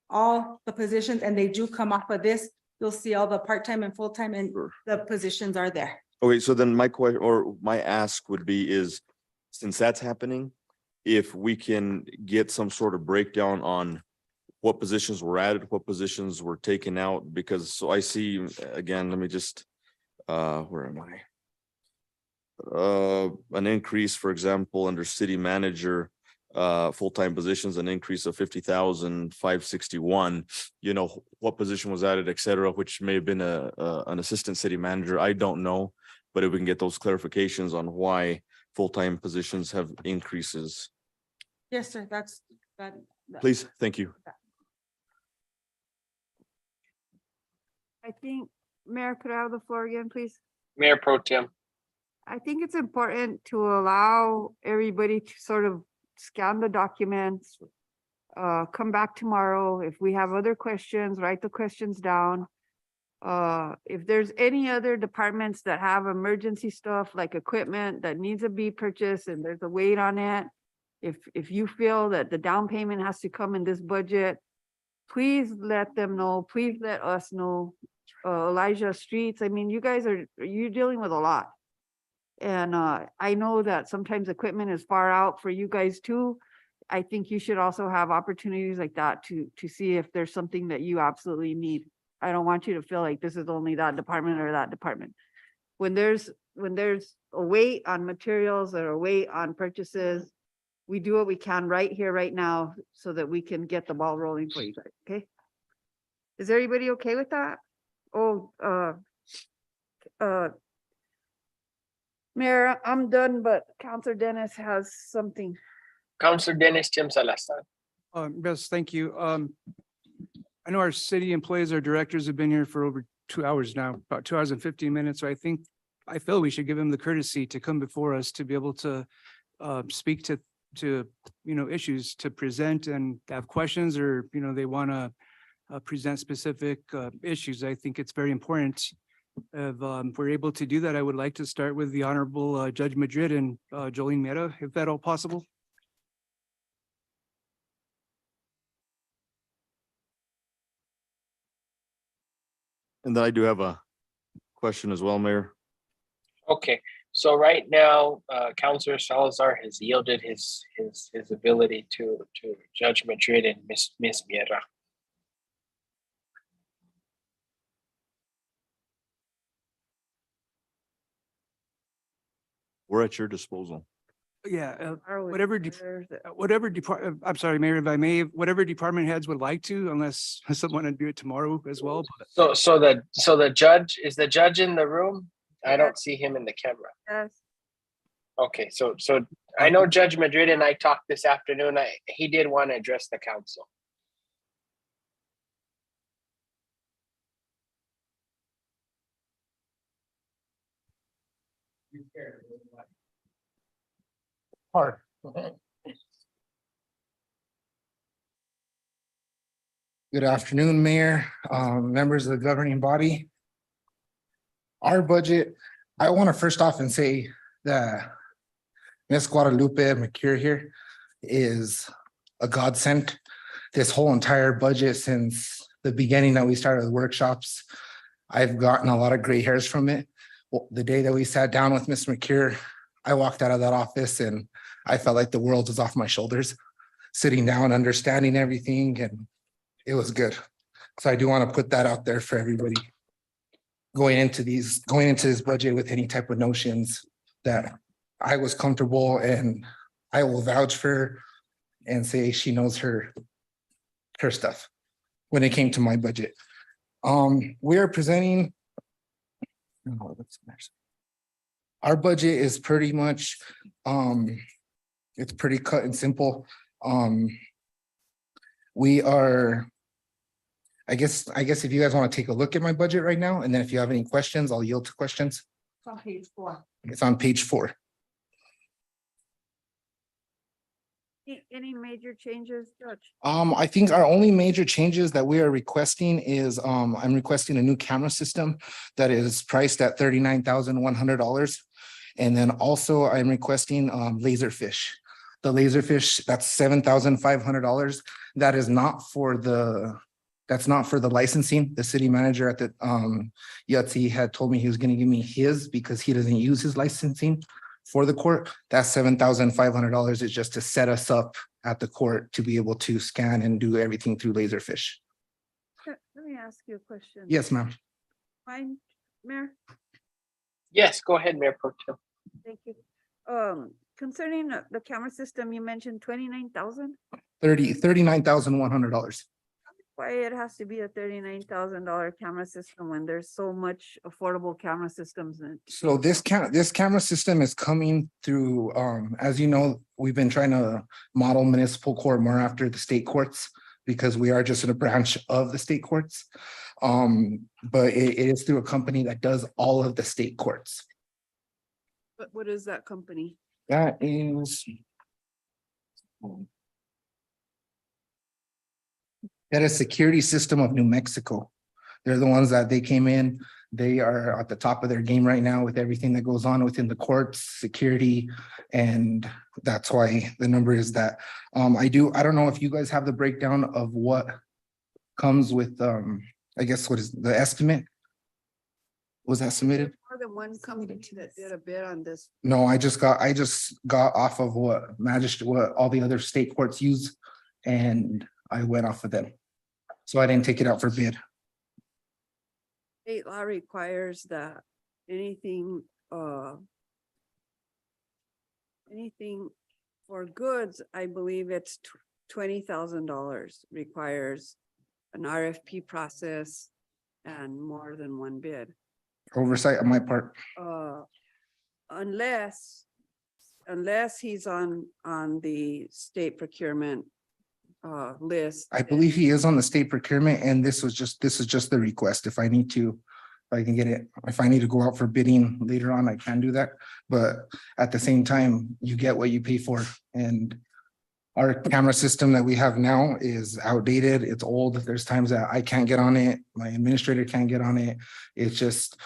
All the positions, and they do come off of this. You'll see all the part-time and full-time and the positions are there. Okay, so then my question or my ask would be is, since that's happening, if we can get some sort of breakdown on what positions were added, what positions were taken out, because so I see, again, let me just, where am I? An increase, for example, under city manager, full-time positions, an increase of 50,561, you know, what position was added, et cetera, which may have been an assistant city manager. I don't know, but if we can get those clarifications on why full-time positions have increases. Yes, sir, that's. Please, thank you. I think, Mayor, could I have the floor again, please? Mayor Pro Tem. I think it's important to allow everybody to sort of scan the documents. Come back tomorrow. If we have other questions, write the questions down. If there's any other departments that have emergency stuff like equipment that needs to be purchased and there's a wait on it. If you feel that the down payment has to come in this budget, please let them know. Please let us know. Elijah Streets, I mean, you're dealing with a lot. And I know that sometimes equipment is far out for you guys too. I think you should also have opportunities like that to see if there's something that you absolutely need. I don't want you to feel like this is only that department or that department. When there's a wait on materials or a wait on purchases, we do what we can right here, right now, so that we can get the ball rolling for you guys, okay? Is everybody okay with that? Oh, Mayor, I'm done, but Counselor Dennis has something. Counselor Dennis Tim Salazar. Yes, thank you. I know our city employees, our directors have been here for over 2 hours now, about 2 hours and 15 minutes. So I feel we should give them the courtesy to come before us to be able to speak to, issues to present and have questions, or, they want to present specific issues. I think it's very important. If we're able to do that, I would like to start with the Honorable Judge Madrid and Jolene Mera, if that all possible. And then I do have a question as well, Mayor. Okay, so right now, Counselor Salazar has yielded his ability to Judge Madrid and Miss Mera. We're at your disposal. Yeah, Are we- whatever I'm sorry, Mayor, if I may, whatever department heads would like to, unless someone want to do it tomorrow as well. but- So the judge, is the judge in the room? I don't see him in the camera. Yes. Okay, so I know Judge Madrid and I talked this afternoon. He did want to address the council. Hard. Good afternoon, Mayor, members of the governing body. Our budget, I want to first off and say that Ms. Guadalupe McCure here is a godsend. This whole entire budget since the beginning that we started the workshops, I've gotten a lot of gray hairs from it. Well, the day that we sat down with Ms. McCure, I walked out of that office and I felt like the world was off my shoulders, sitting down, understanding everything, and it was good. So I do want to put that out there for everybody going into this budget with any type of notions that I was comfortable, and I will vouch for her and say she knows her stuff when it came to my budget. We are presenting. Our budget is pretty much, it's pretty cut and simple. We are, I guess if you guys want to take a look at my budget right now, and then if you have any questions, I'll yield to questions. It's on page 4. It's on page 4. Any major changes, Judge? I think our only major changes that we are requesting is, I'm requesting a new camera system that is priced at $39,100. And then also I'm requesting Laserfish. The Laserfish, that's $7,500. That is not for that's not for the licensing. The city manager at the Yahtzee had told me he was going to give me his because he doesn't use his licensing for the court. That $7,500 is just to set us up at the court to be able to scan and do everything through Laserfish. Let me ask you a question. Yes, ma'am. Fine, Mayor? Yes, go ahead, Mayor Pro Tem. Thank you. Concerning the camera system, you mentioned 29,000? $39,100. Why it has to be a $39,000 camera system when there's so much affordable camera systems? So this camera system is coming through, as you know, we've been trying to model municipal court more after the state courts because we are just in a branch of the state courts. But it is through a company that does all of the state courts. But what is that company? That is. That is Security System of New Mexico. They're the ones that they came in. They are at the top of their game right now with everything that goes on within the courts, security, and that's why the number is that. I don't know if you guys have the breakdown of what comes with, I guess, what is the estimate? Was that submitted? More than one company that did a bid on this. No, I just got off of what all the other state courts use, and I went off of them. So I didn't take it out for bid. State law requires that anything for goods, I believe it's $20,000 requires an RFP process and more than one bid. Oversight on my part. Unless he's on the state procurement list. I believe he is on the state procurement and this is just the request. If I need to, if I can get it, if I need to go out for bidding later on, I can do that. But at the same time, you get what you pay for. And our camera system that we have now is outdated. It's old. There's times that I can't get on it. My administrator can't get on it. It's just,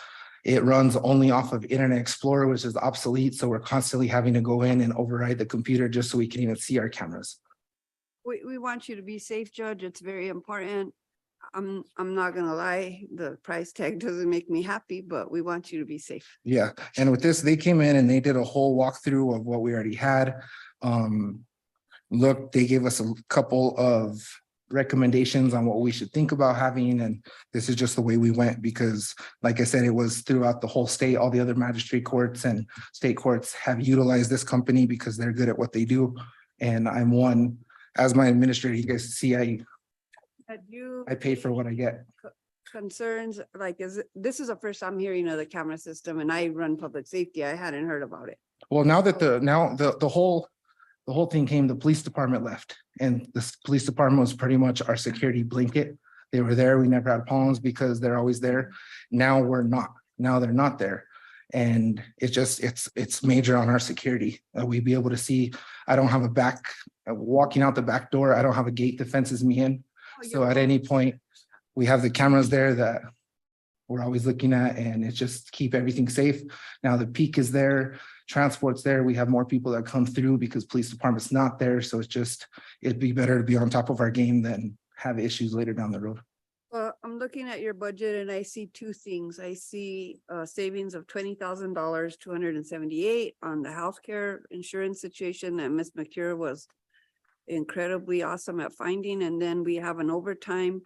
it runs only off of Internet Explorer, which is obsolete. So we're constantly having to go in and override the computer just so we can even see our cameras. We want you to be safe, Judge. It's very important. I'm not gonna lie, the price tag doesn't make me happy, but we want you to be safe. Yeah, and with this, they came in and they did a whole walkthrough of what we already had. Look, they gave us a couple of recommendations on what we should think about having, and this is just the way we went because, like I said, it was throughout the whole state. All the other magistrate courts and state courts have utilized this company because they're good at what they do. And I'm one, as my administrator, you guys see, I pay for what I get. Concerns, like, this is the first I'm hearing of the camera system and I run public safety. I hadn't heard about it. Well, now that the whole thing came, the police department left and the police department was pretty much our security blanket. They were there. We never had problems because they're always there. Now we're not. Now they're not there. And it's major on our security. We'd be able to see, I don't have walking out the back door, I don't have a gate that fences me in. So at any point, we have the cameras there that we're always looking at, and it's just keep everything safe. Now the peak is there, transport's there. We have more people that come through because police department's not there. So it'd be better to be on top of our game than have issues later down the road. Well, I'm looking at your budget and I see two things. I see savings of $20,000, 278 on the healthcare insurance situation that Ms. McCure was incredibly awesome at finding. And then we have an overtime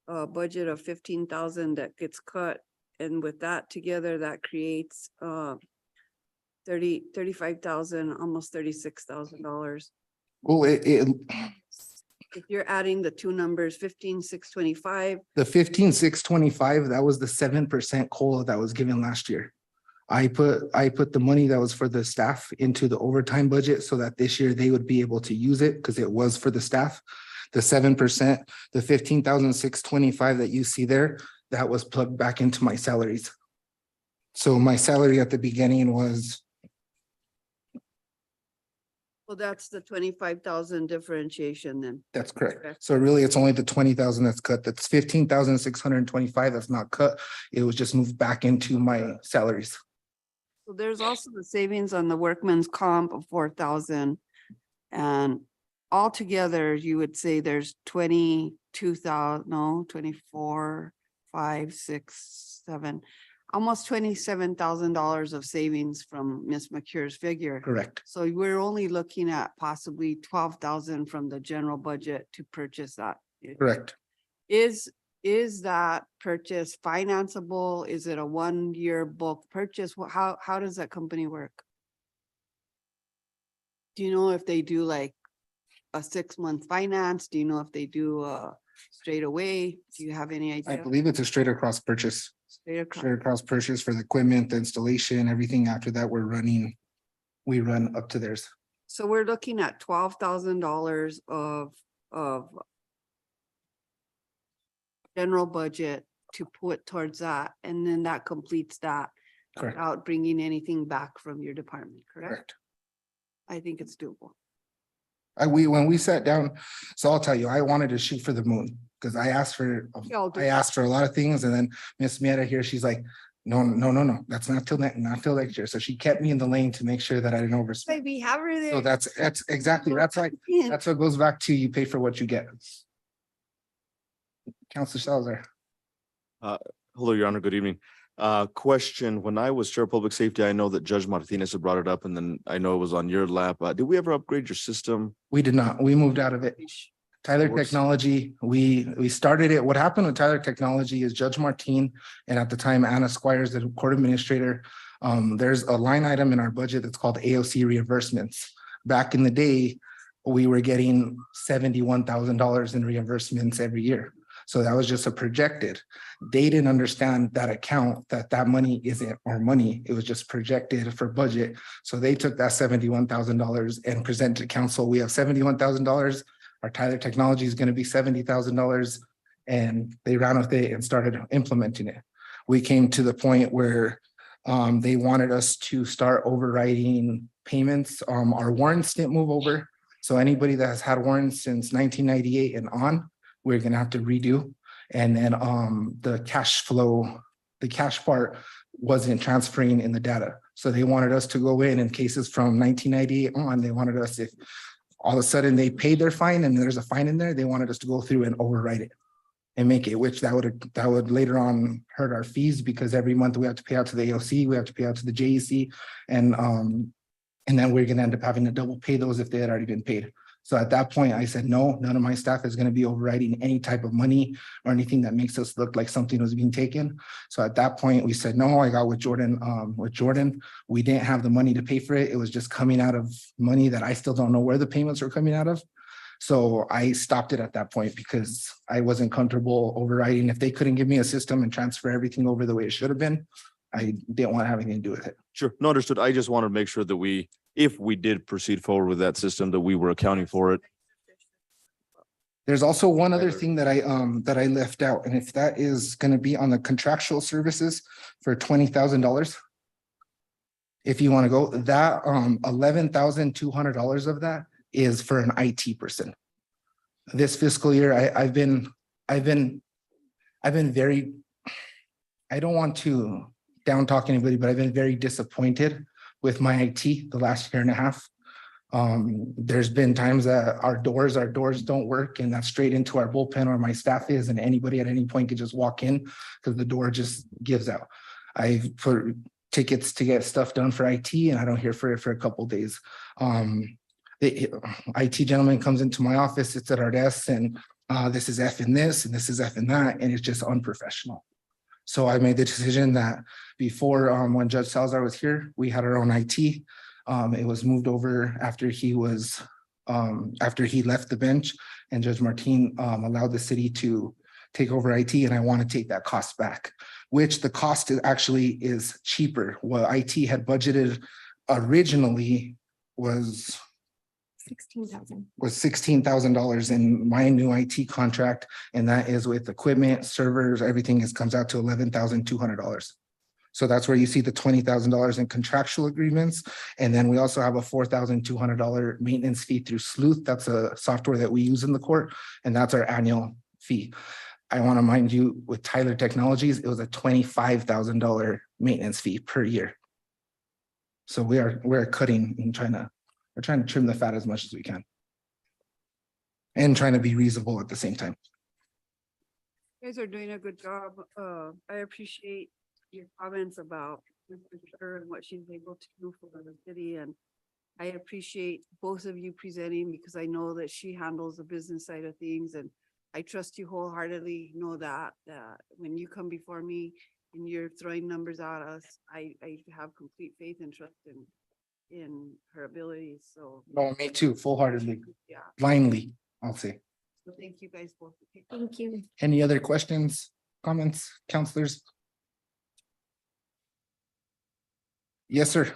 budget of 15,000 that gets cut. And with that together, that creates 35,000, almost $36,000. Well, If you're adding the two numbers, 15,625. the 15,625, that was the 7% COLA that was given last year. I put the money that was for the staff into the overtime budget so that this year they would be able to use it because it was for the staff. The 7%, the 15,625 that you see there, that was plugged back into my salaries. So my salary at the beginning was, Well, that's the 25,000 differentiation then. that's correct. So really, it's only the 20,000 that's cut. That's 15,625 that's not cut. It was just moved back into my salaries. So there's also the savings on the workman's comp of 4,000. And altogether, you would say there's 22,000, no, 24, 5, 6, 7, almost $27,000 of savings from Ms. McCure's figure. Correct. So we're only looking at possibly 12,000 from the general budget to purchase that. Correct. Is that purchase financeable? Is it a 1-year bulk purchase? How does that company work? Do you know if they do like a 6-month finance? Do you know if they do straight away? Do you have any idea? I believe it's a straight across purchase. Straight across. Straight across purchase for the equipment, the installation, everything after that, we run up to theirs. So we're looking at $12,000 of general budget to put towards that, and then that completes that Correct. without bringing anything back from your department, correct? Correct. I think it's doable. When we sat down, so I'll tell you, I wanted to shoot for the moon because I asked for a lot of things, and then Miss Mieta here, she's like, no, that's not till next year. So she kept me in the lane to make sure that I didn't overspend. Maybe have her there. So that's exactly, that's right. That's what goes back to you pay for what you get. Counselor Salazar. Hello, Your Honor. Good evening. Question, when I was Chair of Public Safety, I know that Judge Martinez had brought it up and then I know it was on your lap. Did we ever upgrade your system? We did not. We moved out of it. Tyler Technology, we started it. What happened with Tyler Technology is Judge Martin and at the time Anna Squires, the court administrator, there's a line item in our budget that's called AOC reimbursements. Back in the day, we were getting $71,000 in reimbursements every year. So that was just a projected. They didn't understand that account, that money isn't our money. It was just projected for budget. So they took that $71,000 and presented to council. We have $71,000. Our Tyler Technology is going to be $70,000. And they ran with it and started implementing it. We came to the point where they wanted us to start overriding payments. Our warrants didn't move over. So anybody that has had warrants since 1998 and on, we're gonna have to redo. And then the cash flow, the cash part wasn't transferring in the data. So they wanted us to go in cases from 1998 on, they wanted us, if all of a sudden they paid their fine and there's a fine in there, they wanted us to go through and overwrite it and make it, which that would later on hurt our fees, because every month we have to pay out to the AOC, we have to pay out to the JEC, and then we're gonna end up having to double pay those if they had already been paid. So at that point, I said, no, none of my staff is gonna be overriding any type of money or anything that makes us look like something was being taken. So at that point, we said, no, I got with Jordan. We didn't have the money to pay for it. It was just coming out of money that I still don't know where the payments were coming out of. So I stopped it at that point because I wasn't comfortable overriding. If they couldn't give me a system and transfer everything over the way it should have been, I didn't want to have anything to do with it. Sure, no, understood. I just wanted to make sure that if we did proceed forward with that system, that we were accounting for it. There's also one other thing that I left out, and if that is going to be on the contractual services for $20,000. If you want to go, that $11,200 of that is for an IT person. This fiscal year, I've been very, I don't want to down talk anybody, but I've been very disappointed with my IT the last year and a half. There's been times that our doors don't work, and that's straight into our bullpen where my staff is, and anybody at any point could just walk in because the door just gives out. I've put tickets to get stuff done for IT, and I don't hear for it for a couple of days. The IT gentleman comes into my office, sits at our desk, and this is F in this, and this is F in that, and it's just unprofessional. So I made the decision that before, when Judge Salazar was here, we had our own IT. It was moved over after he left the bench, and Judge Martin allowed the city to take over IT, and I want to take that cost back, which the cost actually is cheaper. What IT had budgeted originally was $16,000 in my new IT contract, and that is with equipment, servers, everything comes out to $11,200. So that's where you see the $20,000 in contractual agreements, and then we also have a $4,200 maintenance fee through Sleuth. That's a software that we use in the court, and that's our annual fee. I want to mind you, with Tyler Technologies, it was a $25,000 maintenance fee per year. So we're cutting and we're trying to trim the fat as much as we can, and trying to be reasonable at the same time. You guys are doing a good job. I appreciate your comments about her and what she's able to do for the city, and I appreciate both of you presenting, because I know that she handles the business side of things, and I trust you wholeheartedly. Know that when you come before me and you're throwing numbers at us, I have complete faith and trust in her abilities. So No, me too, full-heartedly, yeah, blindly, I'll say. so thank you guys both. Thank you. Any other questions, comments, counselors? Yes, sir.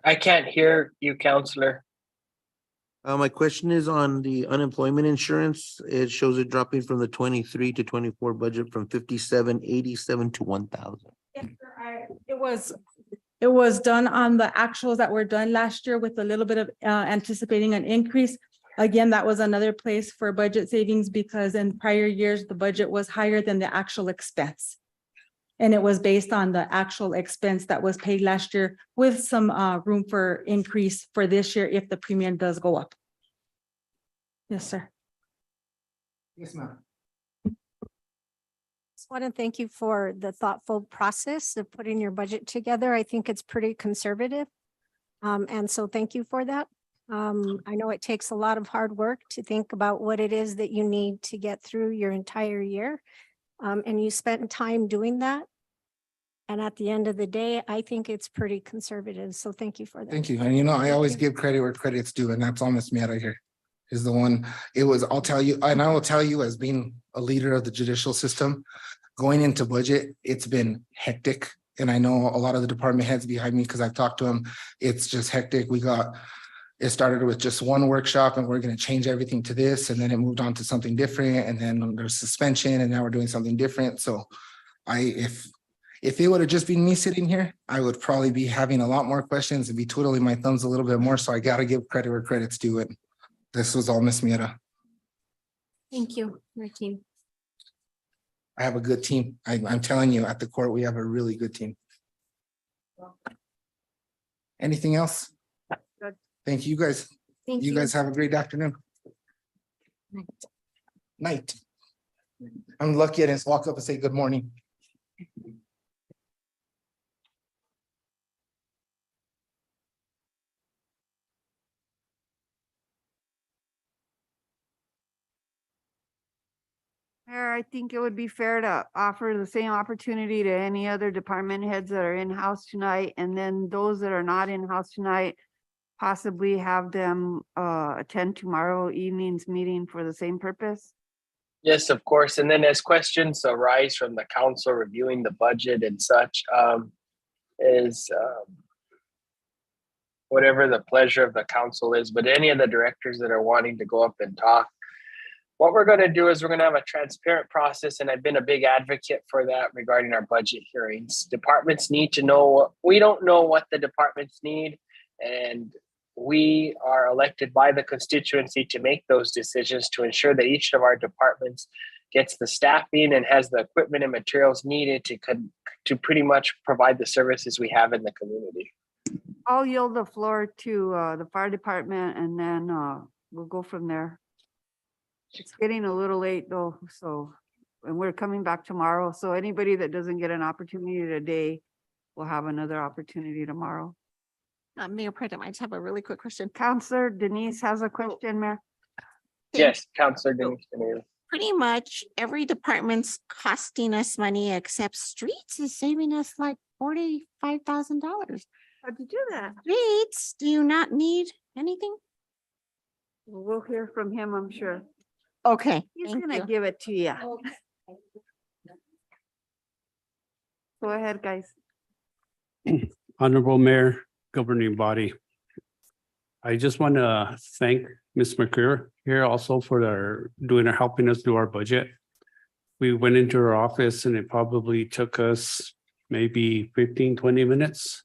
I can't hear you, Counselor. My question is on the unemployment insurance. It shows it dropping from the 23 to 24 budget from 5787 to 1,000. It was done on the actuals that were done last year with a little bit of anticipating an increase. Again, that was another place for budget savings, because in prior years, the budget was higher than the actual expense. And it was based on the actual expense that was paid last year, with some room for increase for this year if the premium does go up. Yes, sir. Yes, ma'am. Just want to thank you for the thoughtful process of putting your budget together. I think it's pretty conservative. And so thank you for that. I know it takes a lot of hard work to think about what it is that you need to get through your entire year. And you spent time doing that. And at the end of the day, I think it's pretty conservative. So thank you for that. Thank you. And I always give credit where credit's due, and that's almost me out of here. is the one, it was, I'll tell you, and I will tell you as being a leader of the judicial system, going into budget, it's been hectic. And I know a lot of the department heads behind me because I've talked to them. It's just hectic. It started with just one workshop and we're going to change everything to this. And then it moved on to something different. And then there's suspension and now we're doing something different. So if it would have just been me sitting here, I would probably be having a lot more questions and be twiddling my thumbs a little bit more. So I got to give credit where credit's due. It. This was all Miss Miera. Thank you, your team. I have a good team. I'm telling you, at the court, we have a really good team. Anything else? Good. Thank you guys. Thank You guys have a great afternoon. Night. I'm lucky I didn't walk up and say good morning. Mayor, I think it would be fair to offer the same opportunity to any other department heads that are in-house tonight, and then those that are not in-house tonight, possibly have them attend tomorrow evening's meeting for the same purpose. Yes, of course. And then as questions arise from the council reviewing the budget and such, is whatever the pleasure of the council is, but any of the directors that are wanting to go up and talk, what we're going to do is we're going to have a transparent process, and I've been a big advocate for that regarding our budget hearings. Departments need to know, we don't know what the departments need, and we are elected by the constituency to make those decisions to ensure that each of our departments gets the staffing and has the equipment and materials needed to pretty much provide the services we have in the community. I'll yield the floor to the fire department, and then we'll go from there. It's getting a little late though, and we're coming back tomorrow. So anybody that doesn't get an opportunity today will have another opportunity tomorrow. Mayor President, I just have a really quick question. Counselor Denise has a question, Mayor. Yes, Councilor Denise Danilo. Pretty much every department's costing us money except streets is saving us like $45,000. How'd you do that? Streets, do you not need anything? We'll hear from him, I'm sure. Okay, He's thank gonna you. give it to you. Go ahead, guys. Honorable Mayor, governing body. I just want to thank Ms. McCure here also for helping us do our budget. We went into her office and it probably took us maybe 15, 20 minutes.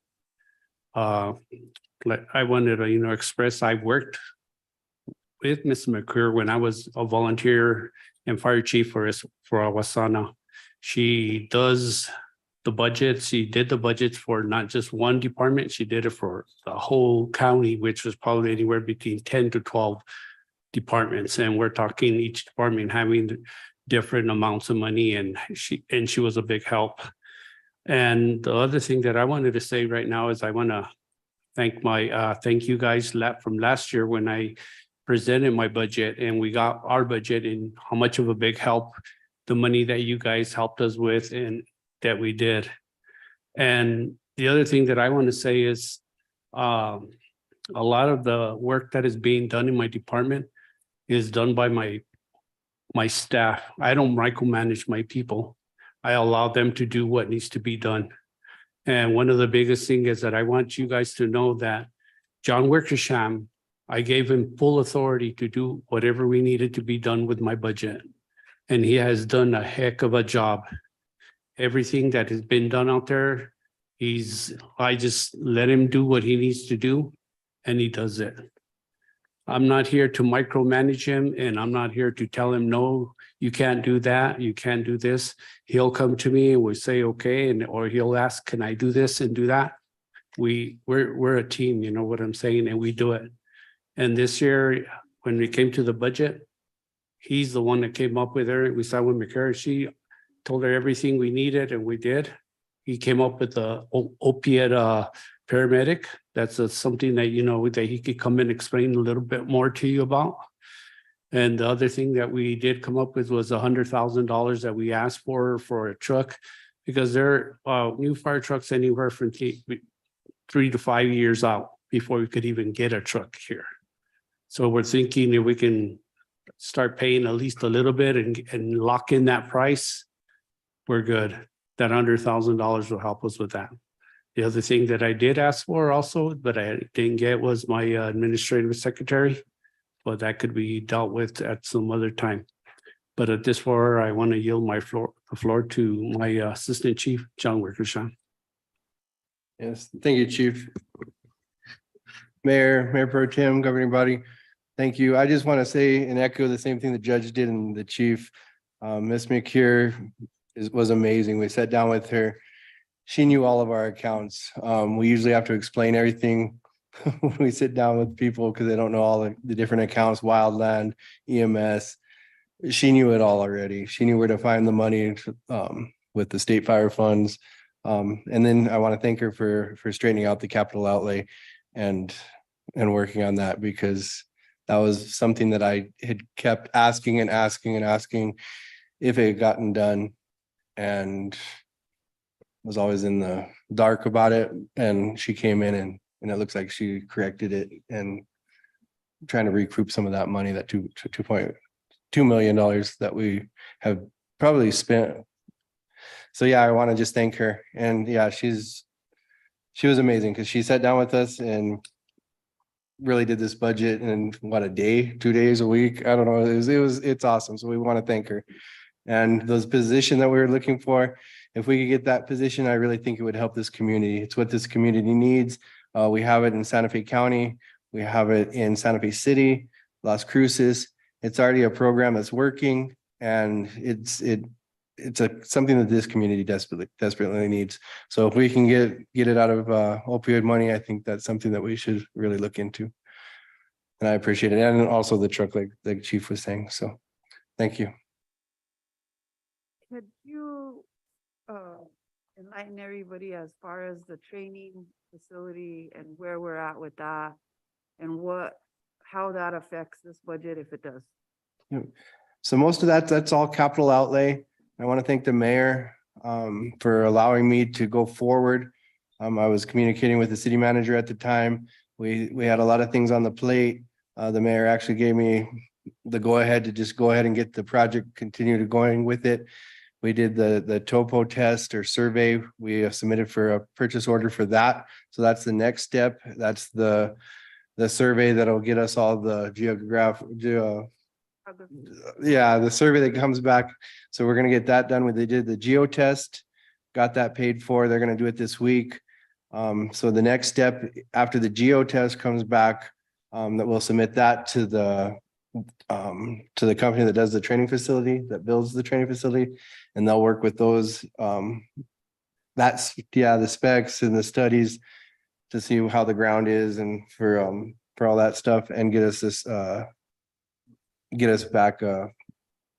Like I wanted to, express, I worked with Ms. McCure when I was a volunteer and fire chief for Awasana. She does the budget. She did the budgets for not just one department. She did it for the whole county, which was probably anywhere between 10 to 12 departments. And we're talking each department having different amounts of money, and she was a big help. And the other thing that I wanted to say right now is I want to thank you guys from last year when I presented my budget and we got our budget, and how much of a big help the money that you guys helped us with and that we did. And the other thing that I want to say is a lot of the work that is being done in my department is done by my staff. I don't micromanage my people. I allow them to do what needs to be done. And one of the biggest things is that I want you guys to know that John Wickersham, I gave him full authority to do whatever we needed to be done with my budget. And he has done a heck of a job. Everything that has been done out there, I just let him do what he needs to do, and he does it. I'm not here to micromanage him, and I'm not here to tell him, no, you can't do that, you can't do this. He'll come to me and we'll say, okay, or he'll ask, can I do this and do that? We're a team, you know what I'm saying, and we do it. And this year, when we came to the budget, he's the one that came up with her. We sat with McCarry. She told her everything we needed, and we did. He came up with the opiate paramedic. That's something that, that he could come and explain a little bit more to you about. And the other thing that we did come up with was $100,000 that we asked for a truck, because they're new fire trucks anywhere from 3 to 5 years out before we could even get a truck here. So we're thinking if we can start paying at least a little bit and lock in that price, we're good. That $100,000 will help us with that. The other thing that I did ask for also, but I didn't get was my administrative secretary. But that could be dealt with at some other time. But at this point, I want to yield the floor to my Assistant Chief, John Wickersham. Yes, thank you, Chief. Mayor Pro Tem, governing body, thank you. I just want to say and echo the same thing the judge did and the chief. Ms. McCure was amazing. We sat down with her. She knew all of our accounts. We usually have to explain everything when we sit down with people because they don't know all the different accounts, wildland, EMS. She knew it all already. She knew where to find the money with the state fire funds. And then I want to thank her for straightening out the capital outlay and working on that, because that was something that I had kept asking and asking and asking if it had gotten done, and was always in the dark about it. And she came in and it looks like she corrected it and trying to recoup some of that money, that $2.2 million that we have probably spent. So yeah, I want to just thank her. And yeah, she was amazing because she sat down with us and really did this budget in what, a day, 2 days, a week. I don't know. It's awesome. So we want to thank her. And those position that we were looking for, if we could get that position, I really think it would help this community. It's what this community needs. We have it in Santa Fe County. We have it in Santa Fe City, Las Cruces. It's already a program that's working, and it's something that this community desperately needs. So if we can get it out of opioid money, I think that's something that we should really look into. And I appreciate it. And also the truck, like the chief was saying. So thank you. Could you enlighten everybody as far as the training facility and where we're at with that, and how that affects this budget if it does? So most of that's all capital outlay. I want to thank the mayor for allowing me to go forward. I was communicating with the city manager at the time. We had a lot of things on the plate. The mayor actually gave me the go ahead to just go ahead and get the project, continue to going with it. We did the topo test or survey. We have submitted for a purchase order for that. So that's the next step. That's the survey that'll get us all the the survey that comes back. So we're gonna get that done. They did the geo test, got that paid for. They're gonna do it this week. So the next step after the geo test comes back, that we'll submit that to the company that does the training facility, that builds the training facility, and they'll work with those the specs and the studies to see how the ground is and for all that stuff, and get us back.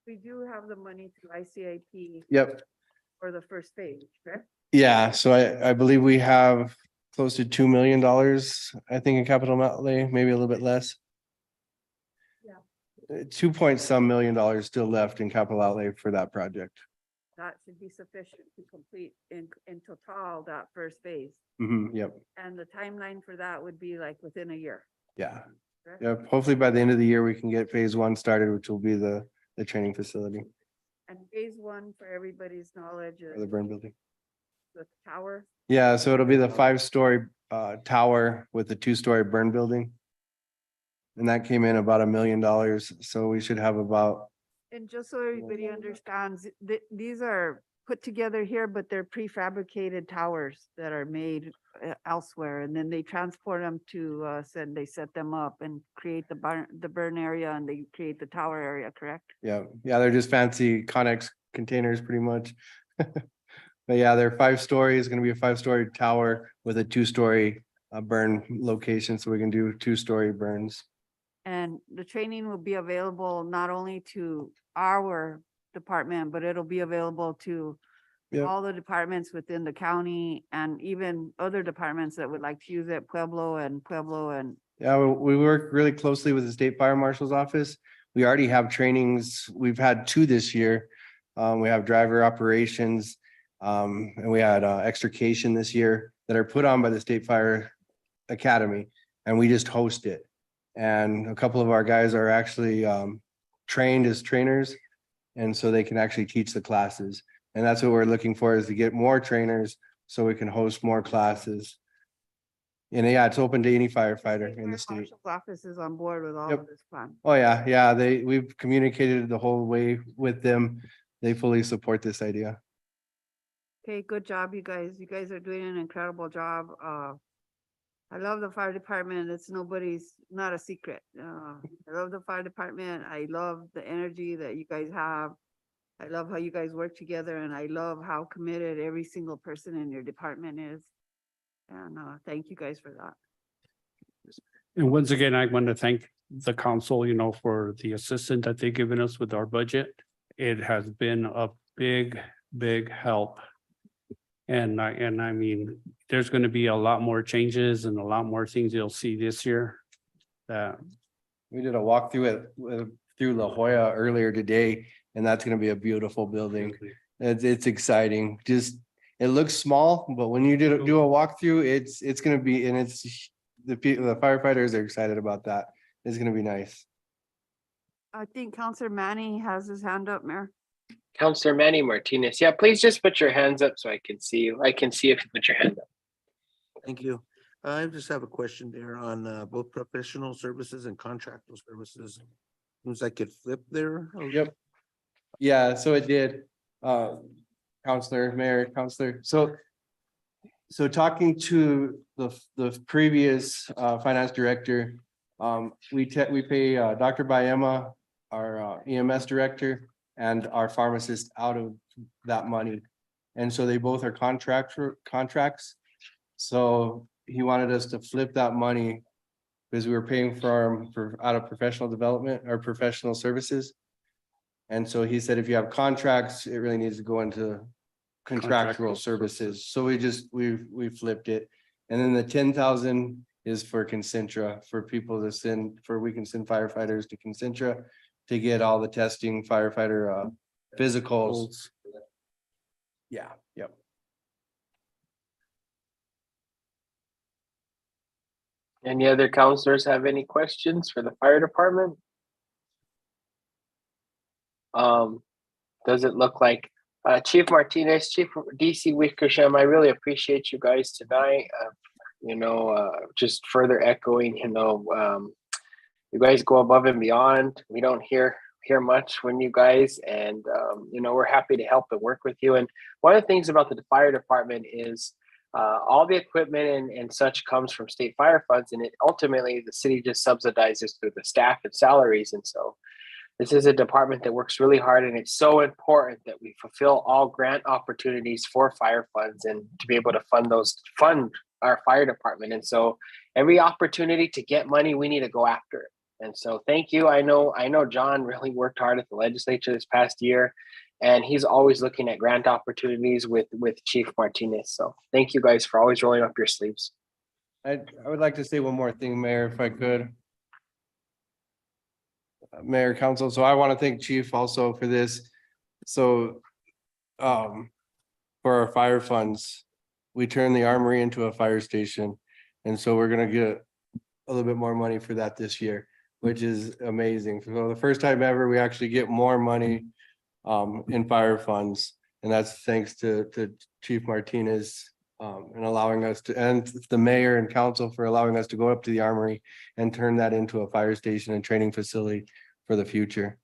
We do have the money to ICIP. Yep. For the first phase, correct? Yeah, so I believe we have close to $2 million, I think, in capital outlay, maybe a little bit less. Yeah. 2 point some million dollars still left in capital outlay for that project. That should be sufficient to complete in total that first phase. Yep. And the timeline for that would be like within a year. Yeah. correct? Yep. Hopefully by the end of the year, we can get phase 1 started, which will be the training facility And phase 1, for everybody's knowledge, for the is burn building. the tower. Yeah, so it'll be the 5-story tower with the 2-story burn building. And that came in about $1 million. So we should have about, And just so everybody understands, these are put together here, but they're prefabricated towers that are made elsewhere. And then they transport them to us and they set them up and create the burn area, and they create the tower area, correct? yeah, they're just fancy Connex containers pretty much. But yeah, they're 5 stories, gonna be a 5-story tower with a 2-story burn location. So we can do 2-story burns. And the training will be available not only to our department, but it'll be available to Yep. all the departments within the county and even other departments that would like to use it, Pueblo and. Yeah, we work really closely with the State Fire Marshal's office. We already have trainings. We've had 2 this year. We have driver operations, and we had extrication this year that are put on by the State Fire Academy, and we just host it. And a couple of our guys are actually trained as trainers. And so they can actually teach the classes. And that's what we're looking for, is to get more trainers so we can host more classes. And yeah, it's open to any firefighter in the state. Marshal's office is on board with all Yep. of this plan. Oh, yeah, we've communicated the whole way with them. They fully support this idea. Okay, good job, you guys. You guys are doing an incredible job. I love the fire department. It's not a secret. I love the fire department. I love the energy that you guys have. I love how you guys work together, and I love how committed every single person in your department is. And thank you guys for that. And once again, I want to thank the council, for the assistance that they've given us with our budget. It has been a big, big help. And I mean, there's going to be a lot more changes and a lot more things you'll see this year. That We did a walkthrough through La Jolla earlier today, and that's gonna be a beautiful building. It's exciting. It looks small, but when you do a walkthrough, it's gonna be, and the firefighters are excited about that. It's gonna be nice. I think Counselor Manny has his hand up, Mayor. Counselor Manny Martinez. Yeah, please just put your hands up so I can see you. I can see if you put your hand up. Thank you. I just have a question there on both professional services and contractual services. Seems like it flipped there. Yep. Yeah, so it did. Counselor, Mayor, Counselor. So talking to the previous finance director, we pay Dr. Bayema, our EMS director, and our pharmacist out of that money. And so they both are contracts. So he wanted us to flip that money because we were paying for out of professional development or professional services. And so he said, if you have contracts, it really needs to go into contractual services. So we flipped it. And then the 10,000 is for Concentra, for people to we can send firefighters to Concentra to get all the testing, firefighter physicals. Yeah, yep. Any other counselors have any questions for the fire department? Does it look like Chief Martinez, Chief DC Wickersham, I really appreciate you guys tonight. Just further echoing, you guys go above and beyond. We don't hear much when you guys, and we're happy to help and work with you. And one of the things about the fire department is all the equipment and such comes from state fire funds, and it ultimately the city just subsidizes through the staff and salaries. And so this is a department that works really hard, and it's so important that we fulfill all grant opportunities for fire funds and to be able to fund our fire department. And so every opportunity to get money, we need to go after it. And so thank you. I know John really worked hard at the legislature this past year, and he's always looking at grant opportunities with Chief Martinez. So thank you guys for always rolling up your sleeves. I would like to say one more thing, Mayor, if I could. Mayor, Council, so I want to thank Chief also for this. So for our fire funds, we turned the armory into a fire station. And so we're gonna get a little bit more money for that this year, which is amazing. So the first time ever, we actually get more money in fire funds. And that's thanks to Chief Martinez and allowing us to, and the mayor and council for allowing us to go up to the armory and turn that into a fire station and training facility for the future.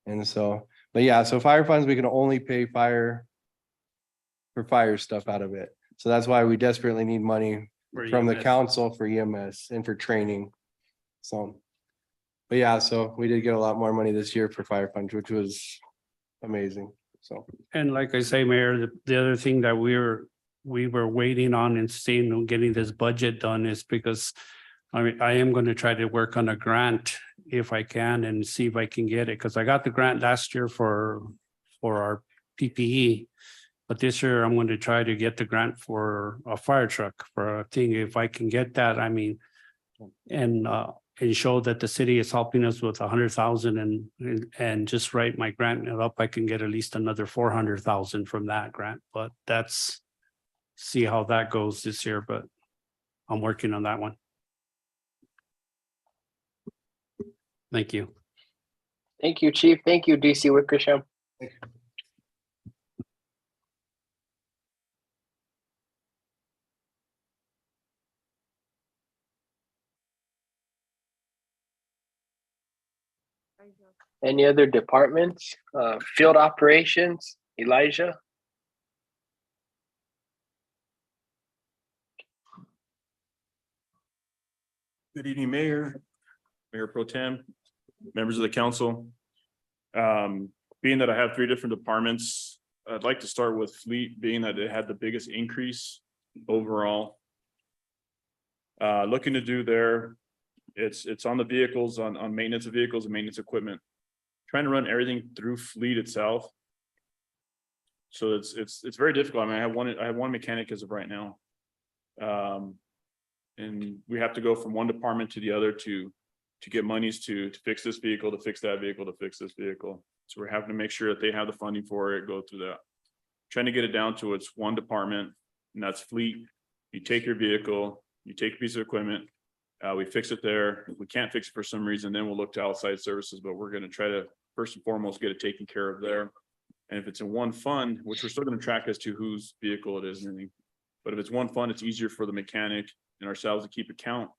And so, but yeah, so fire funds, we can only pay fire stuff out of it. So that's why we desperately need money from the council for EMS and for training. So, but yeah, so we did get a lot more money this year for fire funds, which was amazing. So. And like I say, Mayor, the other thing that we were waiting on and seeing on getting this budget done is because I am going to try to work on a grant if I can and see if I can get it, because I got the grant last year for our PPE. But this year I'm going to try to get the grant for a fire truck for a thing. If I can get that, I mean, and show that the city is helping us with 100,000 and just write my grant up, I can get at least another 400,000 from that grant. But that's, see how that goes this year, but I'm working on that one. Thank you. Thank you, Chief. Thank you, DC Wickersham. Any other departments? Field operations, Elijah? Good evening, Mayor, Mayor Pro Tem, members of the council. Being that I have three different departments, I'd like to start with fleet, being that it had the biggest increase overall. Looking to do there, it's on the vehicles, on maintenance of vehicles and maintenance equipment. Trying to run everything through fleet itself. So it's very difficult. I mean, I have one mechanic as of right now. And we have to go from one department to the other to get monies to fix this vehicle, to fix that vehicle, to fix this vehicle. So we're having to make sure that they have the funding for it, go through that. Trying to get it down to it's one department, and that's fleet. You take your vehicle, you take a piece of equipment, we fix it there. If we can't fix it for some reason, then we'll look to outside services, but we're gonna try to first and foremost get it taken care of there. And if it's in one fund, which we're still gonna track as to whose vehicle it is and everything, but if it's one fund, it's easier for the mechanic and ourselves to keep account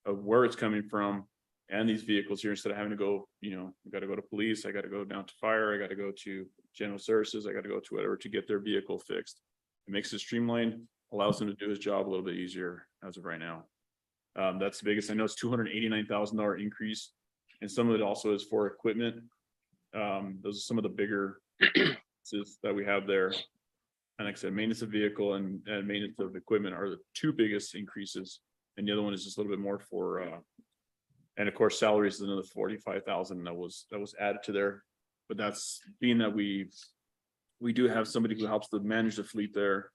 of where it's coming from and these vehicles here, instead of having to go, you know, I gotta go to police, I gotta go down to fire, I gotta go to general services, I gotta go to whatever to get their vehicle fixed. It makes it streamlined, allows him to do his job a little bit easier as of right now. That's the biggest. I know it's $289,000 increase, and some of it also is for equipment. Those are some of the bigger that we have there. And like I said, maintenance of vehicle and maintenance of equipment are the two biggest increases. And the other one is just a little bit more for, and of course, salaries is another 45,000 that was added to there. But that's being that we do have somebody who helps to manage the fleet there,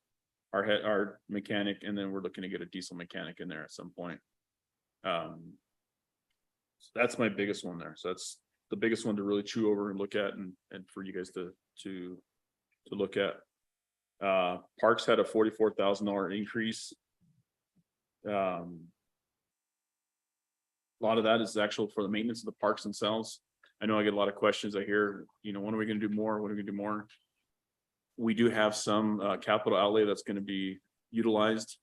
our mechanic, and then we're looking to get a diesel mechanic in there at some point. So that's my biggest one there. So that's the biggest one to really chew over and look at, and for you guys to look at. Parks had a $44,000 increase. A lot of that is actual for the maintenance of the parks themselves. I know I get a lot of questions. I hear, you know, when are we going to do more? When are we going to do more? We do have some capital outlay that's going to be utilized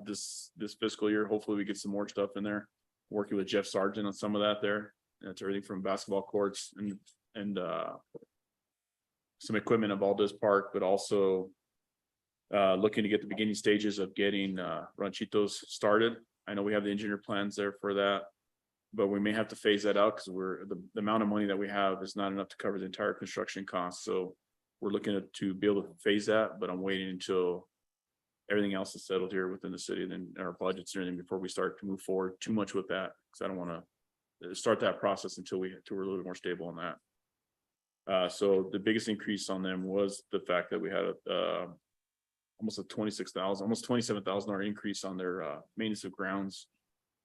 this fiscal year. Hopefully we get some more stuff in there. Working with Jeff Sargent on some of that there. That's everything from basketball courts and some equipment at Valdez Park, but also looking to get the beginning stages of getting Ranchitos started. I know we have the engineer plans there for that, but we may have to phase that out because the amount of money that we have is not enough to cover the entire construction cost. So we're looking to be able to phase that, but I'm waiting until everything else is settled here within the city and then our budgets and everything before we start to move forward too much with that, because I don't want to start that process until we're a little bit more stable on that. So the biggest increase on them was the fact that we had almost a almost $27,000 increase on their maintenance of grounds,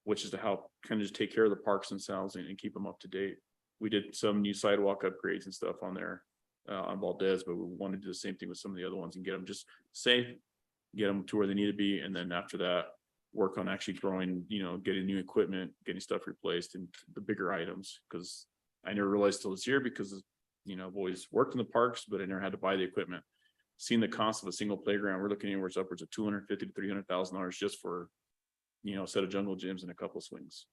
which is to help kind of just take care of the parks themselves and keep them up to date. We did some new sidewalk upgrades and stuff on there on Valdez, but we want to do the same thing with some of the other ones and get them just safe, get them to where they need to be, and then after that, work on actually growing, you know, getting new equipment, getting stuff replaced, and the bigger items. Because I never realized till this year, because you know, I've always worked in the parks, but I never had to buy the equipment. Seeing the cost of a single playground, we're looking anywhere upwards of $250,000 to $300,000 just for, you know, a set of jungle gyms and a couple of swings.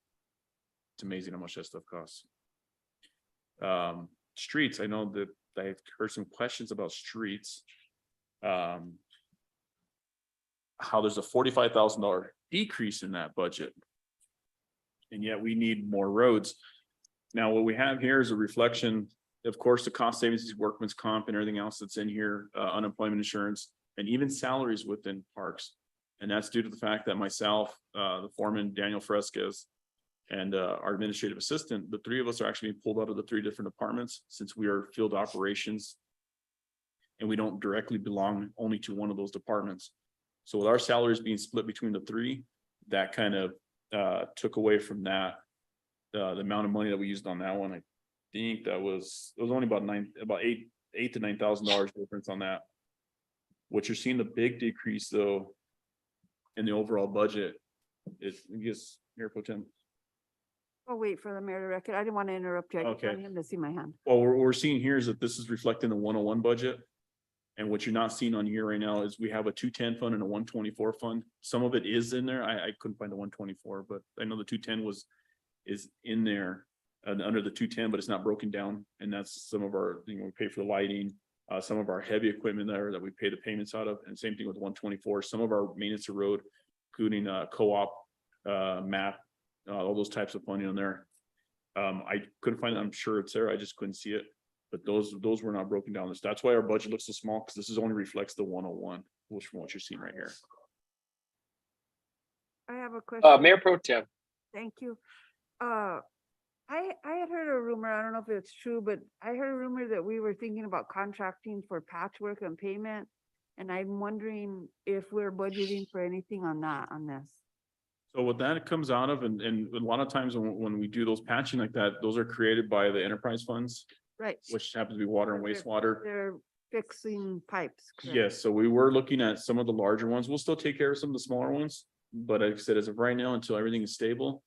It's amazing how much that stuff costs. Streets, I know that I've heard some questions about streets. How there's a $45,000 decrease in that budget. And yet we need more roads. Now, what we have here is a reflection, of course, the cost savings is workman's comp and everything else that's in here, unemployment insurance, and even salaries within parks. And that's due to the fact that myself, the foreman, Daniel Fresquez, and our administrative assistant, the three of us are actually being pulled out of the three different departments since we are field operations and we don't directly belong only to one of those departments. So with our salaries being split between the three, that kind of took away from that, the amount of money that we used on that one. I think it was only about $8,000 to $9,000 difference on that. What you're seeing the big decrease though in the overall budget is, I guess, Mayor Pro Tem, I'll wait for the mayor to record. I didn't want to interrupt you. I just Okay. wanted him to see my hand. Well, what we're seeing here is that this is reflecting the 101 budget. And what you're not seeing on here right now is we have a 210 fund and a 124 fund. Some of it is in there. I couldn't find the 124, but I know the 210 is in there. Under the 210, but it's not broken down. And that's some of our, we pay for the lighting, some of our heavy equipment there that we pay the payments out of, and same thing with 124. Some of our maintenance of road, including co-op, MAP, all those types of funding on there. I couldn't find it. I'm sure it's there. I just couldn't see it. But those were not broken down. That's why our budget looks so small, because this is only reflects the 101, which from what you're seeing right here. I have a question. Mayor Pro Tem. Thank you. I had heard a rumor, I don't know if it's true, but I heard a rumor that we were thinking about contracting for patchwork and payment. And I'm wondering if we're budgeting for anything on that, on this. So what that comes out of, and a lot of times when we do those patching like that, those are created by the enterprise funds, Right. which happens to be water and They're- wastewater. They're fixing pipes. correct? Yes, so we were looking at some of the larger ones. We'll still take care of some of the smaller ones. But like I said, as of right now, until everything is stable,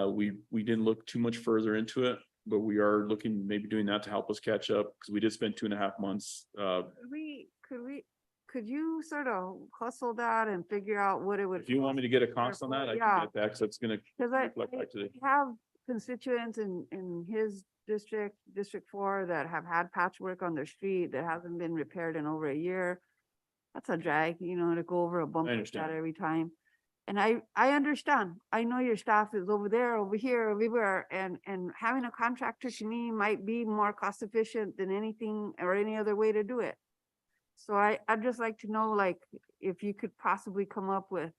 we didn't look too much further into it, but we are looking, maybe doing that to help us catch up, because we did spend 2.5 months. Could you sort of hustle that and figure out what it would? If you want me to get a cost on that, I Yeah. can get that, because that's gonna Cause I reflect back to the. have constituents in his district, District 4, that have had patchwork on their street that hasn't been repaired in over a year. That's a drag, to go over a bump like that understand. every time. And I understand. I know your staff is over there, over here, everywhere, and having a contractor to me might be more cost efficient than anything or any other way to do it. So I'd just like to know, like, if you could possibly come up with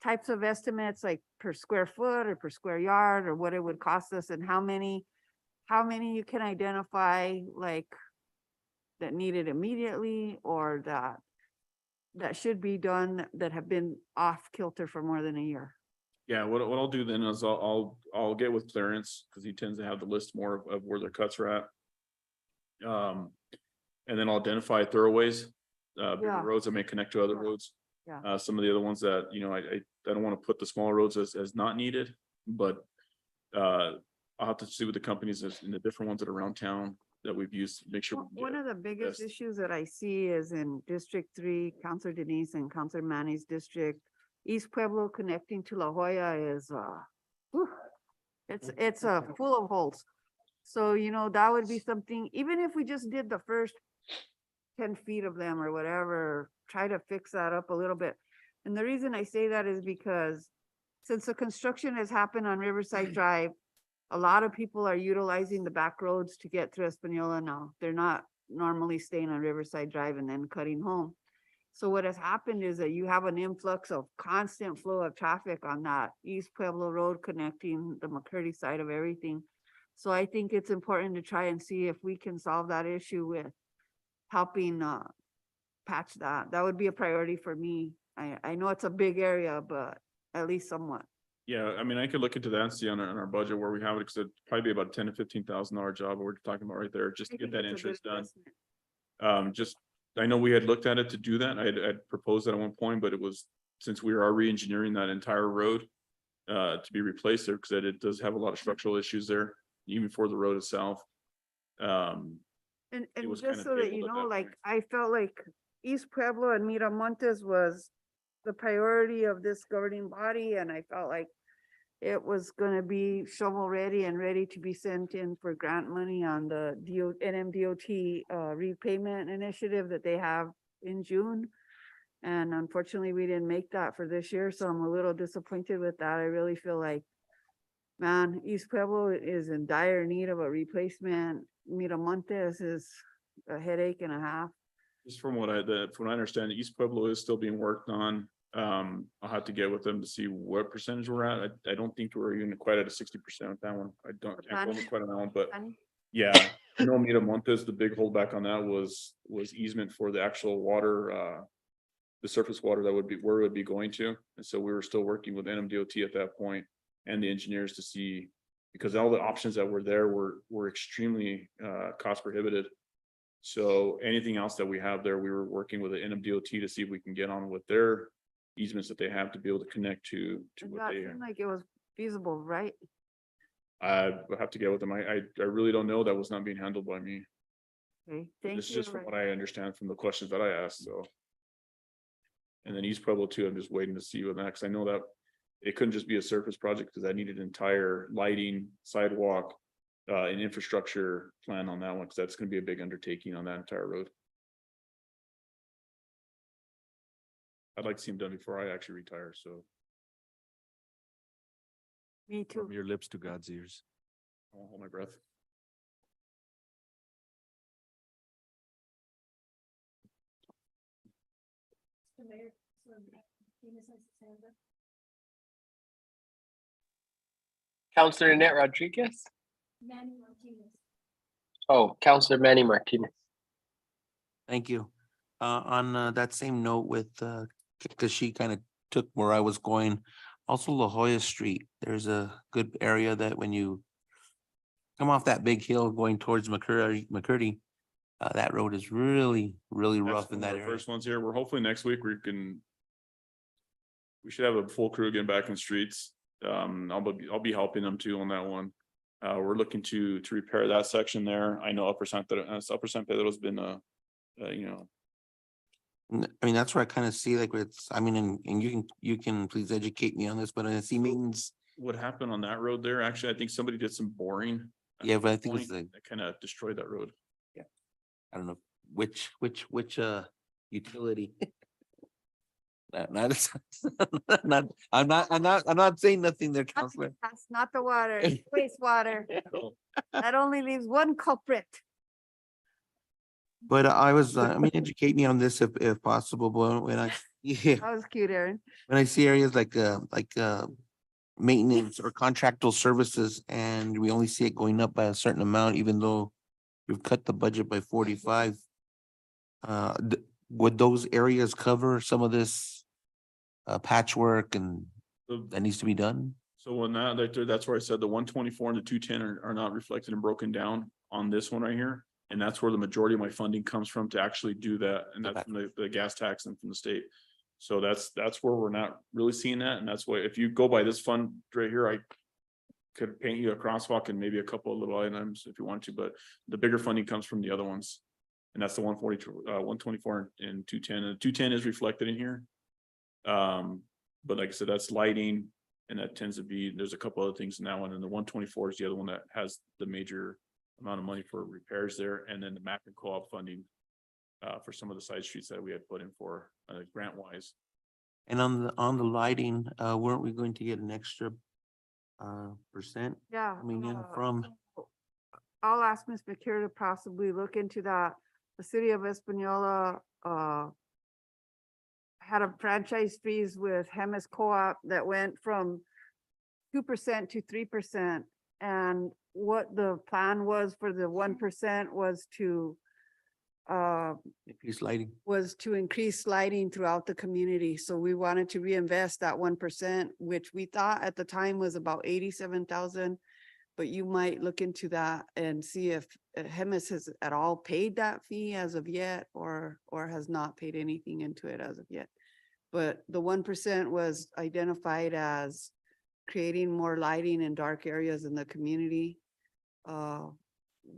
types of estimates, like per square foot or per square yard, or what it would cost us, and how many you can identify, like, that need it immediately, or that should be done, that have been off kilter for more than a year. Yeah, what I'll do then is I'll get with Clarence, because he tends to have the list more of where their cuts are at. And then I'll identify thoroughways, bigger Yeah. roads that may connect to other roads. Yeah. Some of the other ones that, I don't want to put the smaller roads as not needed, but I'll have to see with the companies in the different ones that are around town that we've used, make sure. we can One get of the biggest best. issues that I see is in District 3, Counselor Denise and Counselor Manny's district. East Pueblo connecting to La Jolla is, whew, it's full of holes. So, that would be something, even if we just did the first 10 feet of them or whatever, try to fix that up a little bit. And the reason I say that is because since the construction has happened on Riverside Drive, a lot of people are utilizing the back roads to get to Espanola now. They're not normally staying on Riverside Drive and then cutting home. So what has happened is that you have an influx of constant flow of traffic on that East Pueblo Road connecting the McCurdy side of everything. So I think it's important to try and see if we can solve that issue with helping patch that. That would be a priority for me. I know it's a big area, but at least somewhat. Yeah, I mean, I could look into that and see on our budget where we have it, because it'd probably be about $10,000 to $15,000 job we're talking about right there, just to I get think that it's a good entrance done. investment. I know we had looked at it to do that. I'd proposed that at one point, but it was, since we are re-engineering that entire road to be replaced there, because it does have a lot of structural issues there, even for the road itself. And was just kinda so that tabled you at know, that like, point. I felt like East Pueblo and Miramontes was the priority of this governing body, and I felt like it was gonna be shovel ready and ready to be sent in for grant money on the NMDOT repayment initiative that they have in June. And unfortunately, we didn't make that for this year, so I'm a little disappointed with that. I really feel like, man, East Pueblo is in dire need of a replacement. Miramontes is a headache and a half. Just from what from what I understand, East Pueblo is still being worked on. I'll have to get with them to see what percentage we're at. I don't think we're even quite at a 60% with that one. I can't quote me quite on that one, but yeah. I know Miramontes, the big holdback on that was easement for the actual water, the surface water that would be where it would be going to. And so we were still working with NMDOT at that point and the engineers to see, because all the options that were there were extremely cost prohibitive. So anything else that we have there, we were working with the NMDOT to see if we can get on with their easements that they have to be able to connect to And what that they. seemed like it was feasible, right? I will have to get with them. I really don't know. That was not being handled by me. Okay, thank It's you. just from what I understand from the questions that I asked, so. And then East Pueblo too, I'm just waiting to see what next. I know that it couldn't just be a surface project because I needed entire lighting, sidewalk, and infrastructure plan on that one, because that's gonna be a big undertaking on that entire road. I'd like to see them done before I actually retire, so. Me From your lips to God's ears. I'll hold my breath. Counselor Annette Rodriguez. Oh, Counselor Manny Martinez. Thank you. On that same note with, because she kind of took where I was going. Also La Jolla Street, there's a good area that when you come off that big hill going towards McCurdy, that road is really, really That's rough in one of that our area. First ones here. We're hopefully next week we should have a full crew getting back in the streets. I'll be helping them too on that one. We're looking to repair that section there. I know Upper San Pedro's been I mean, that's where I kind of see like it's, I mean, and you can please educate me on this, but I see maintenance. what happened on that road there. Actually, I think somebody did some boring. at Yeah, but I one think it's point that kind of destroyed that road. I don't know which utility. Not, I'm not saying nothing there, Counselor. That's not the water, it's wastewater. That only leaves one culprit. But I was, I mean, educate me on this if possible, but when I, yeah, That was cute, Aaron. when I see areas like maintenance or contractual services and we only see it going up by a certain amount, even though we've cut the budget by 45. Would those areas cover some of this patchwork and that needs to be done? So when that's where I said the 124 and the 210 are not reflected and broken down on this one right here. And that's where the majority of my funding comes from to actually do that. And that's from the gas tax and from the state. So that's where we're not really seeing that. And that's why if you go by this fund right here, I could paint you a crosswalk and maybe a couple of little items if you want to, but the bigger funding comes from the other ones. And that's the 124 and 210. And the 210 is reflected in here. But like I said, that's lighting. And that tends to be, there's a couple other things in that one. And the 124 is the other one that has the major amount of money for repairs there. And then the MAP and co-op funding for some of the side streets that we had put in for grant wise. And on the lighting, weren't we going to get an extra percent? Yeah. coming in from? I'll ask Ms. McCure to possibly look into that. The city of Espanola had a franchise fees with Hemis Co-op that went from 2% to 3%. And what the plan was for the 1% was to Increase lighting. increase lighting throughout the community. So we wanted to reinvest that 1%, which we thought at the time was about 87,000. But you might look into that and see if Hemis has at all paid that fee as of yet, or has not paid anything into it as of yet. But the 1% was identified as creating more lighting in dark areas in the community.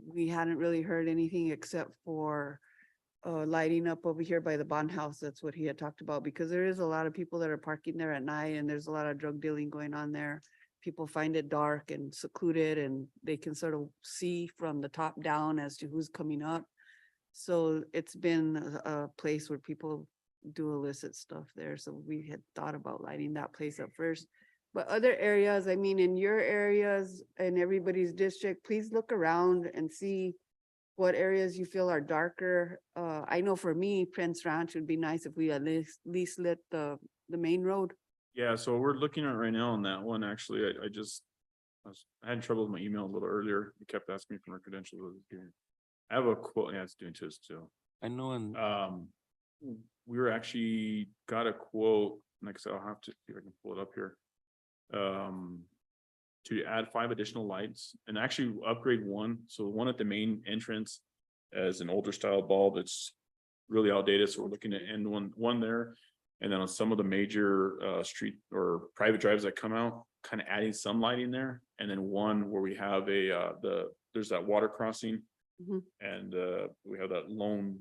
We hadn't really heard anything except for lighting up over here by the bond house. That's what he had talked about, because there is a lot of people that are parking there at night and there's a lot of drug dealing going on there. People find it dark and secluded and they can sort of see from the top down as to who's coming up. So it's been a place where people do illicit stuff there. So we had thought about lighting that place up first. But other areas, I mean, in your areas and everybody's district, please look around and see what areas you feel are darker. I know for me, Prince Ranch would be nice if we at least lit the main road. Yeah, so we're looking at it right now on that one. Actually, I had trouble with my email a little earlier. He kept asking me for my credentials. I have a quote. Yeah, it's doing to us too. I know. And we were actually got a quote. Next, I'll have to see if I can pull it up here. To add 5 additional lights and actually upgrade one. So the one at the main entrance as an older style bulb. It's really outdated. So we're looking to end one there. And then on some of the major street or private drives that come out, kind of adding some lighting there And then one where we have there's that water crossing. Mhm. And we have that lone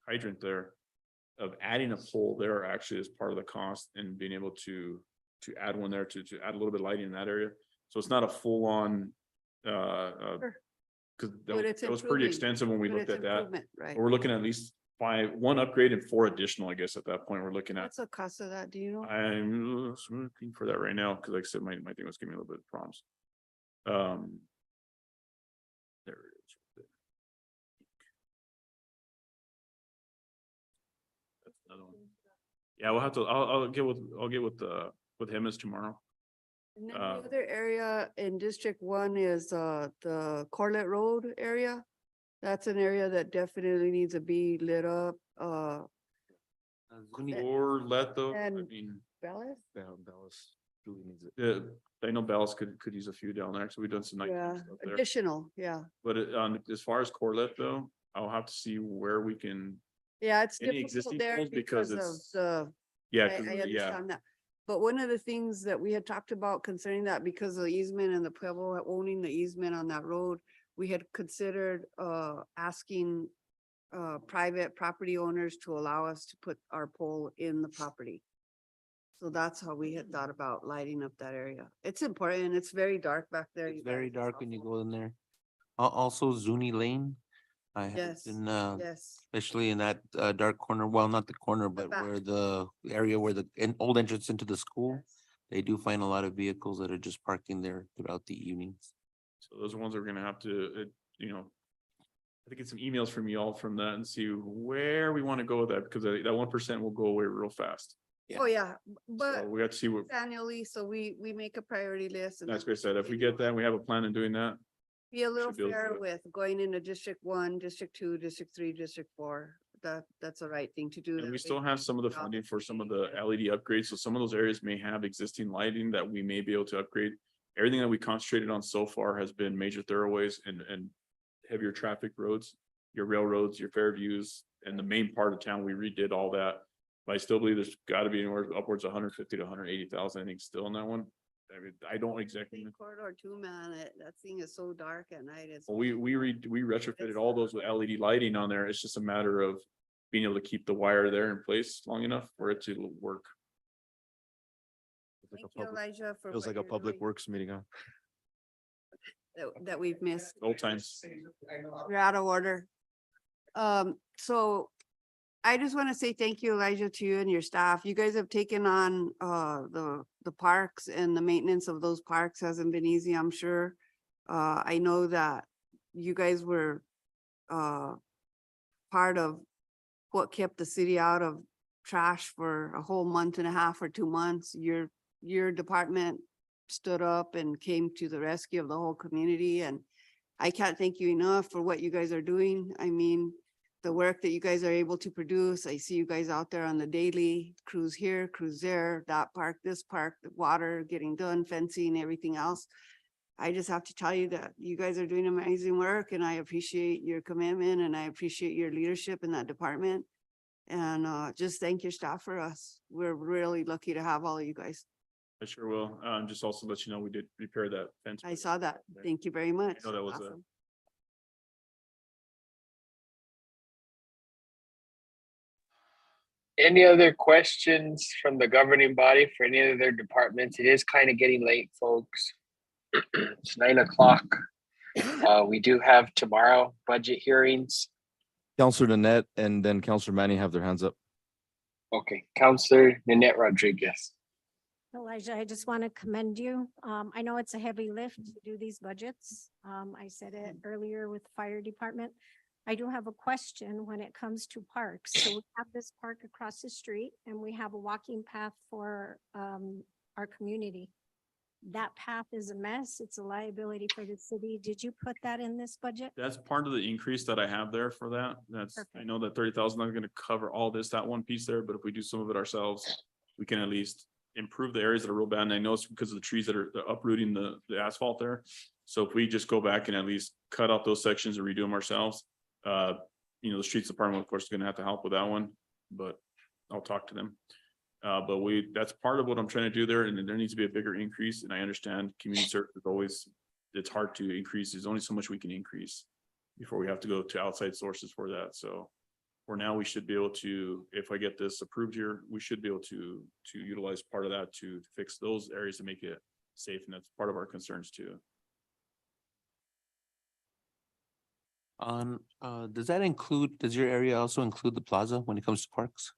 hydrant there. Of adding a pole there actually is part of the cost, and being able to add one there to add a little bit of lighting in that area. So it's not a full on Sure. because But it's that was pretty improving. extensive when we But looked it's at that. improvement, right? We're looking at least one upgrade and 4 additional, I guess, at that point we're looking at. What's the cost of that? Do you know? I'm looking for that right now, because like I said, my thing was giving me a little bit of problems. There it is. That's another one. Yeah, we'll have to, I'll get with him as tomorrow. And then the other area in District 1 is the Corlett Road area. That's an area that definitely needs to be lit up. Or let though, I And- mean, Bellis? Dallas really needs it. I know Ballas could use a few down there, so we've done some nice Yeah, stuff there. additional, yeah. But as far as Corlett though, I'll have to see where we can, Yeah, it's Any difficult existing there poles? Because because of it's- the, yeah, I 'cause yeah, understand that. But one of the things that we had talked about concerning that, because of the easement and the Pueblo owning the easement on that road, we had considered asking private property owners to allow us to put our pole in the property. So that's how we had thought about lighting up that area. It's important. It's very dark back there. It's you very guys. dark when you go in there. Also Zuni Lane. I have Yes, been, yes. especially in that dark corner, well, not the corner, but back. where the area where the old entrance into the school. They do find a lot of vehicles that are just parking there throughout the evenings. so those are ones that we're gonna have to, I think get some emails from you all from that and see where we want to go with that, because that 1% will go away real fast. Yeah. Oh, yeah, So but we got to see what, annually, so we make a priority list. And that's then what I said, if we get that, we have a plan in doing that. be a little should be able to fair do it. with going into District 1, District 2, District 3, District 4. That's the right thing to do. And That we way still have some of the job funding is for some of being the LED upgrades, so some of those areas may have existing lighting that we may be able to upgrade. Everything that we concentrated on so far has been major thoroughways and heavier traffic roads, your railroads, your Fairviews, and the main part of town, we redid all that. But I still believe there's gotta be anywhere upwards of 150 to 180,000, I think, still in that one. I mean, I don't exactly know. Corridor 2, man, that thing is so dark at night. It's. Well, we retrofitted all those with LED lighting on there. It's just a matter of being able to keep the wire there in place long enough for it to work. Thank you, Elijah, for. Feels what like a you're public doing works meeting, huh? That we've missed. Old times. We're out of order. So I just want to say thank you, Elijah, to you and your staff. You guys have taken on the parks, and the maintenance of those parks hasn't been easy, I'm sure. I know that you guys were part of what kept the city out of trash for a whole month and a half or 2 months. Your department stood up and came to the rescue of the whole community, and I can't thank you enough for what you guys are doing. I mean, the work that you guys are able to produce. I see you guys out there on the daily, cruise here, cruise there, that park, this park, the water getting done, fencing, everything else. I just have to tell you that you guys are doing amazing work, and I appreciate your commitment, and I appreciate your leadership in that department. And just thank your staff for us. We're really lucky to have all of you guys. I sure will. Just also let you know, we did repair that fence. I saw that. Thank you very much. I know that was a. Awesome. Any other questions from the governing body for any of their departments? It is kind of getting late, folks. It's 9 o'clock. We do have tomorrow budget hearings. Counselor Nanette and then Counselor Manny have their hands up. Okay, Counselor Nanette Rodriguez. Elijah, I just want to commend you. I know it's a heavy lift to do these budgets. I said it earlier with the fire department. I do have a question when it comes to parks. So we have this park across the street, and we have a walking path for our community. That path is a mess. It's a liability for the city. Did you put that in this budget? That's part of the increase that I have there for that. That's, I Perfect. know that 30,000 is not gonna cover all this, that one piece there, but if we do some of it ourselves, we can at least improve the areas that are real bad. And I know it's because of the trees that are uprooting the asphalt there. So if we just go back and at least cut out those sections and redo them ourselves, the streets department, of course, is gonna have to help with that one, but I'll talk to them. But that's part of what I'm trying to do there, and then there needs to be a bigger increase, and I understand community service is always, it's hard to increase, there's only so much we can increase before we have to go to outside sources for that, so. For now, we should be able to, if I get this approved here, we should be able to utilize part of that to fix those areas to make it safe, and that's part of our concerns too. Does your area also include the plaza when it comes to parks?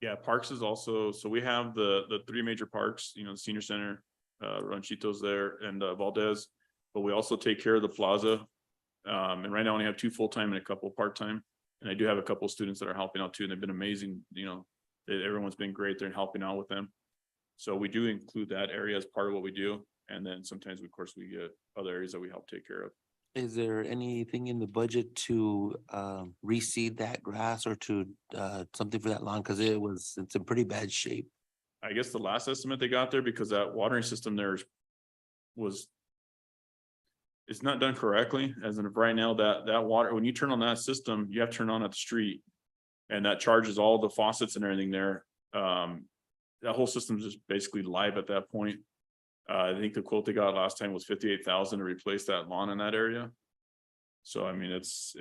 Yeah, parks is also, so we have the three major parks, the senior center, Ranchitos there and Valdez, but we also take care of the plaza. And right now I only have 2 full-time and a couple part-time. And I do have a couple of students that are helping out too, and they've been amazing, everyone's been great. They're helping out with them. So we do include that area as part of what we do. And then sometimes, of course, we get other areas that we help take care of. Is there anything in the budget to reseed that grass or to something for that lawn? Because it's in pretty bad shape. I guess the last estimate they got there, because that watering system there it's not done correctly, as in right now that water, when you turn on that system, you have to turn on at the street. And that charges all the faucets and everything there. That whole system is just basically live at that point. I think the quote they got last time was 58,000 to replace that lawn in that area. So I mean, it's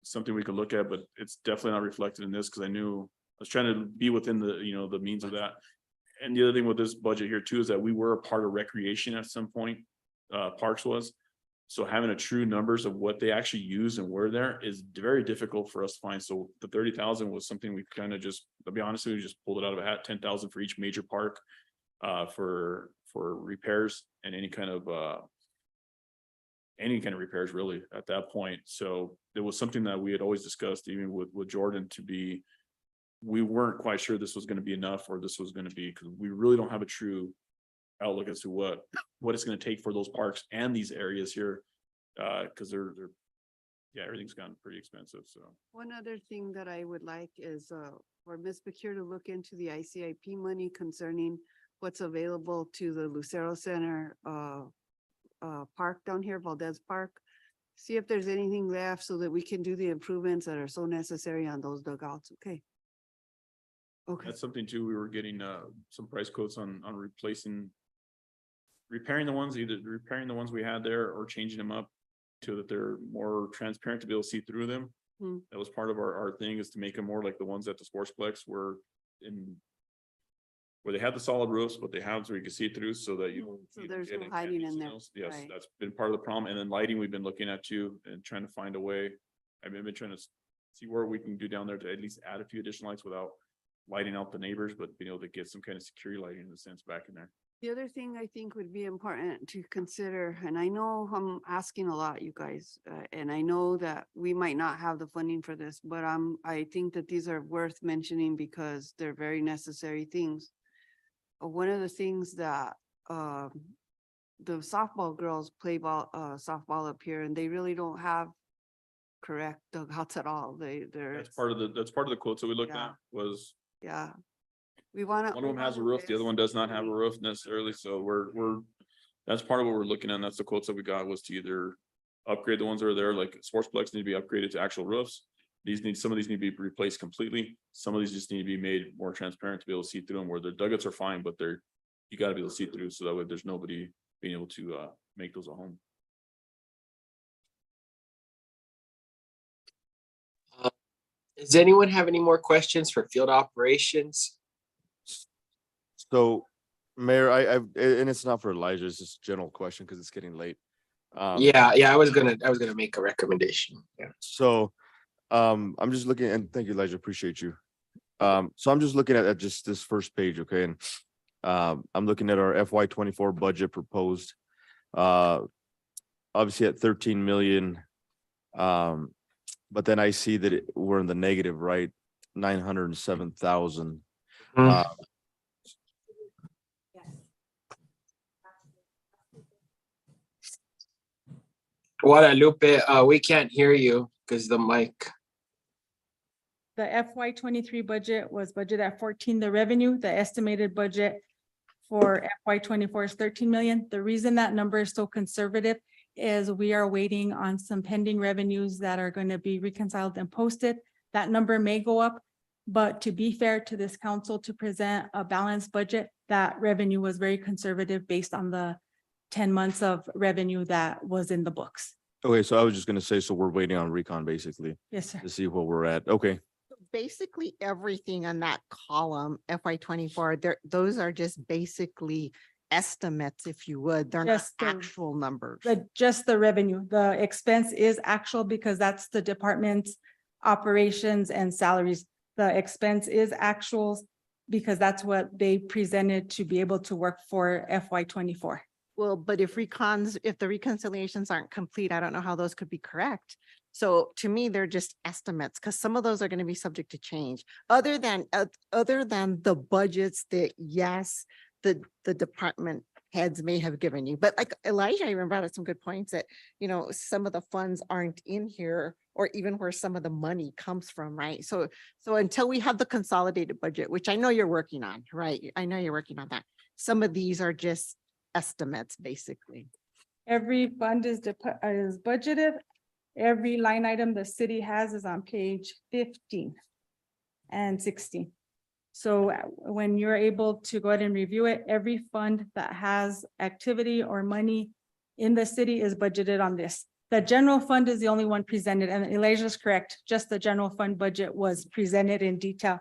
something we could look at, but it's definitely not reflected in this, because I was trying to be within the, the means of that. And the other thing with this budget here too, is that we were a part of recreation at some point. Parks was. So having a true numbers of what they actually use and where there is very difficult for us to find. So the 30,000 was something we kind of just, to be honest, we just pulled it out of a hat. 10,000 for each major park for repairs and any kind of repairs really at that point. So it was something that we had always discussed, even with Jordan, we weren't quite sure this was going to be enough, or this was going to be, because we really don't have a true outlook as to what it's going to take for those parks and these areas here, because everything's gotten pretty expensive. So One other thing that I would like is for Ms. Bakir to look into the ICIP money concerning what's available to the Lucero Center park down here, Valdez Park. See if there's anything left so that we can do the improvements that are so necessary on those dugouts. Okay. that's something too. We were getting some price quotes on repairing the ones we had there, or changing them up so that they're more transparent to be able to see through them. That was part of our thing, is to make them more like the ones at the Sportsplex where they have the solid roofs, but they have so you can see through, so that there's no hiding in there. Yes, Right. that's been part of the problem. And then lighting, we've been looking at too, and trying to find a way. I've been trying to see where we can do down there to at least add a few additional lights without lighting out the neighbors, but being able to get some kind of security lighting in a sense back in there. The other thing I think would be important to consider, and I know I'm asking a lot, you guys, and I know that we might not have the funding for this, but I think that these are worth mentioning because they're very necessary things. One of the things that the softball girls play softball up here, and they really don't have correct dugouts at all. That's part of the quotes that we looked at was. Yeah. We want to. One of them has a roof, the other one does not have a roof necessarily, so that's part of what we're looking at, and that's the quotes that we got, was to either upgrade the ones that are there, like Sportsplex need to be upgraded to actual roofs. Some of these need to be replaced completely. Some of these just need to be made more transparent to be able to see through them, where their dugouts are fine, but you got to be able to see through, so that way there's nobody being able to make those a home. Does anyone have any more questions for field operations? So, Mayor, and it's not for Elijah, it's just a general question because it's getting late. Yeah, I was gonna make a recommendation. Yeah. So, I'm just looking, and thank you, Elijah, appreciate you. So I'm just looking at just this first page, okay, and I'm looking at our FY24 budget proposed, obviously at 13 million. But then I see that we're in the negative, right? 907,000. Guadalupe, we can't hear you because the mic. The FY23 budget was budgeted at 14. The revenue, the estimated budget for FY24 is 13 million. The reason that number is so conservative is we are waiting on some pending revenues that are going to be reconciled and posted. That number may go up. But to be fair to this council to present a balanced budget, that revenue was very conservative based on the 10 months of revenue that was in the books. Okay, so I was just gonna say, so we're waiting on recon basically Yes, sir. to see where we're at. Okay, Basically, everything on that column, FY 24, those are just basically estimates, if you would. They're not Just the- actual numbers. Just the revenue, the expense is actual because that's the department's operations and salaries. The expense is actuals because that's what they presented to be able to work for FY 24. Well, but if the reconciliations aren't complete, I don't know how those could be correct. So to me, they're just estimates because some of those are going to be subject to change. Other than the budgets that, yes, the department heads may have given you. But like Elijah even brought up some good points that, you know, some of the funds aren't in here or even where some of the money comes from, right? So until we have the consolidated budget, which I know you're working on, right? I know you're working on that. Some of these are just estimates, basically. Every fund is budgeted. Every line item the city has is on page 15 and 16. So when you're able to go ahead and review it, every fund that has activity or money in the city is budgeted on this. The general fund is the only one presented, and Elijah's correct. Just the general fund budget was presented in detail.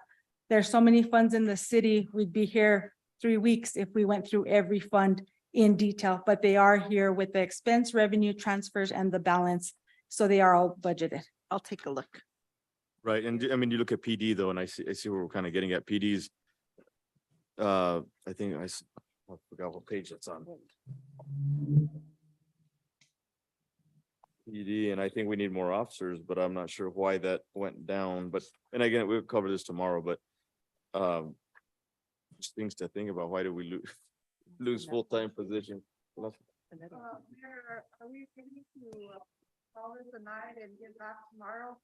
There's so many funds in the city, we'd be here 3 weeks if we went through every fund in detail, but they are here with the expense, revenue transfers, and the balance. So they are all budgeted. I'll take a look. right. And I mean, you look at PD though, and I see where we're kind of getting at PDs. I think I forgot what page that's on. PD, and I think we need more officers, but I'm not sure why that went down. But, and again, we'll cover this tomorrow, but just things to think about. Why did we lose full-time position? Are we ready to call this a night and get back tomorrow?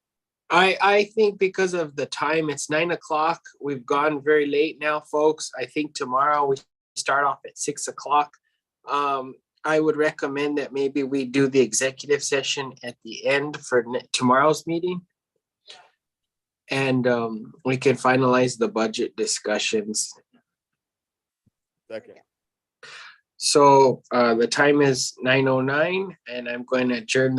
I think because of the time, it's 9 o'clock. We've gone very late now, folks. I think tomorrow we start off at 6 o'clock. I would recommend that maybe we do the executive session at the end for tomorrow's meeting. And we can finalize the budget discussions. Second. So the time is 9:09 and I'm going to adjourn the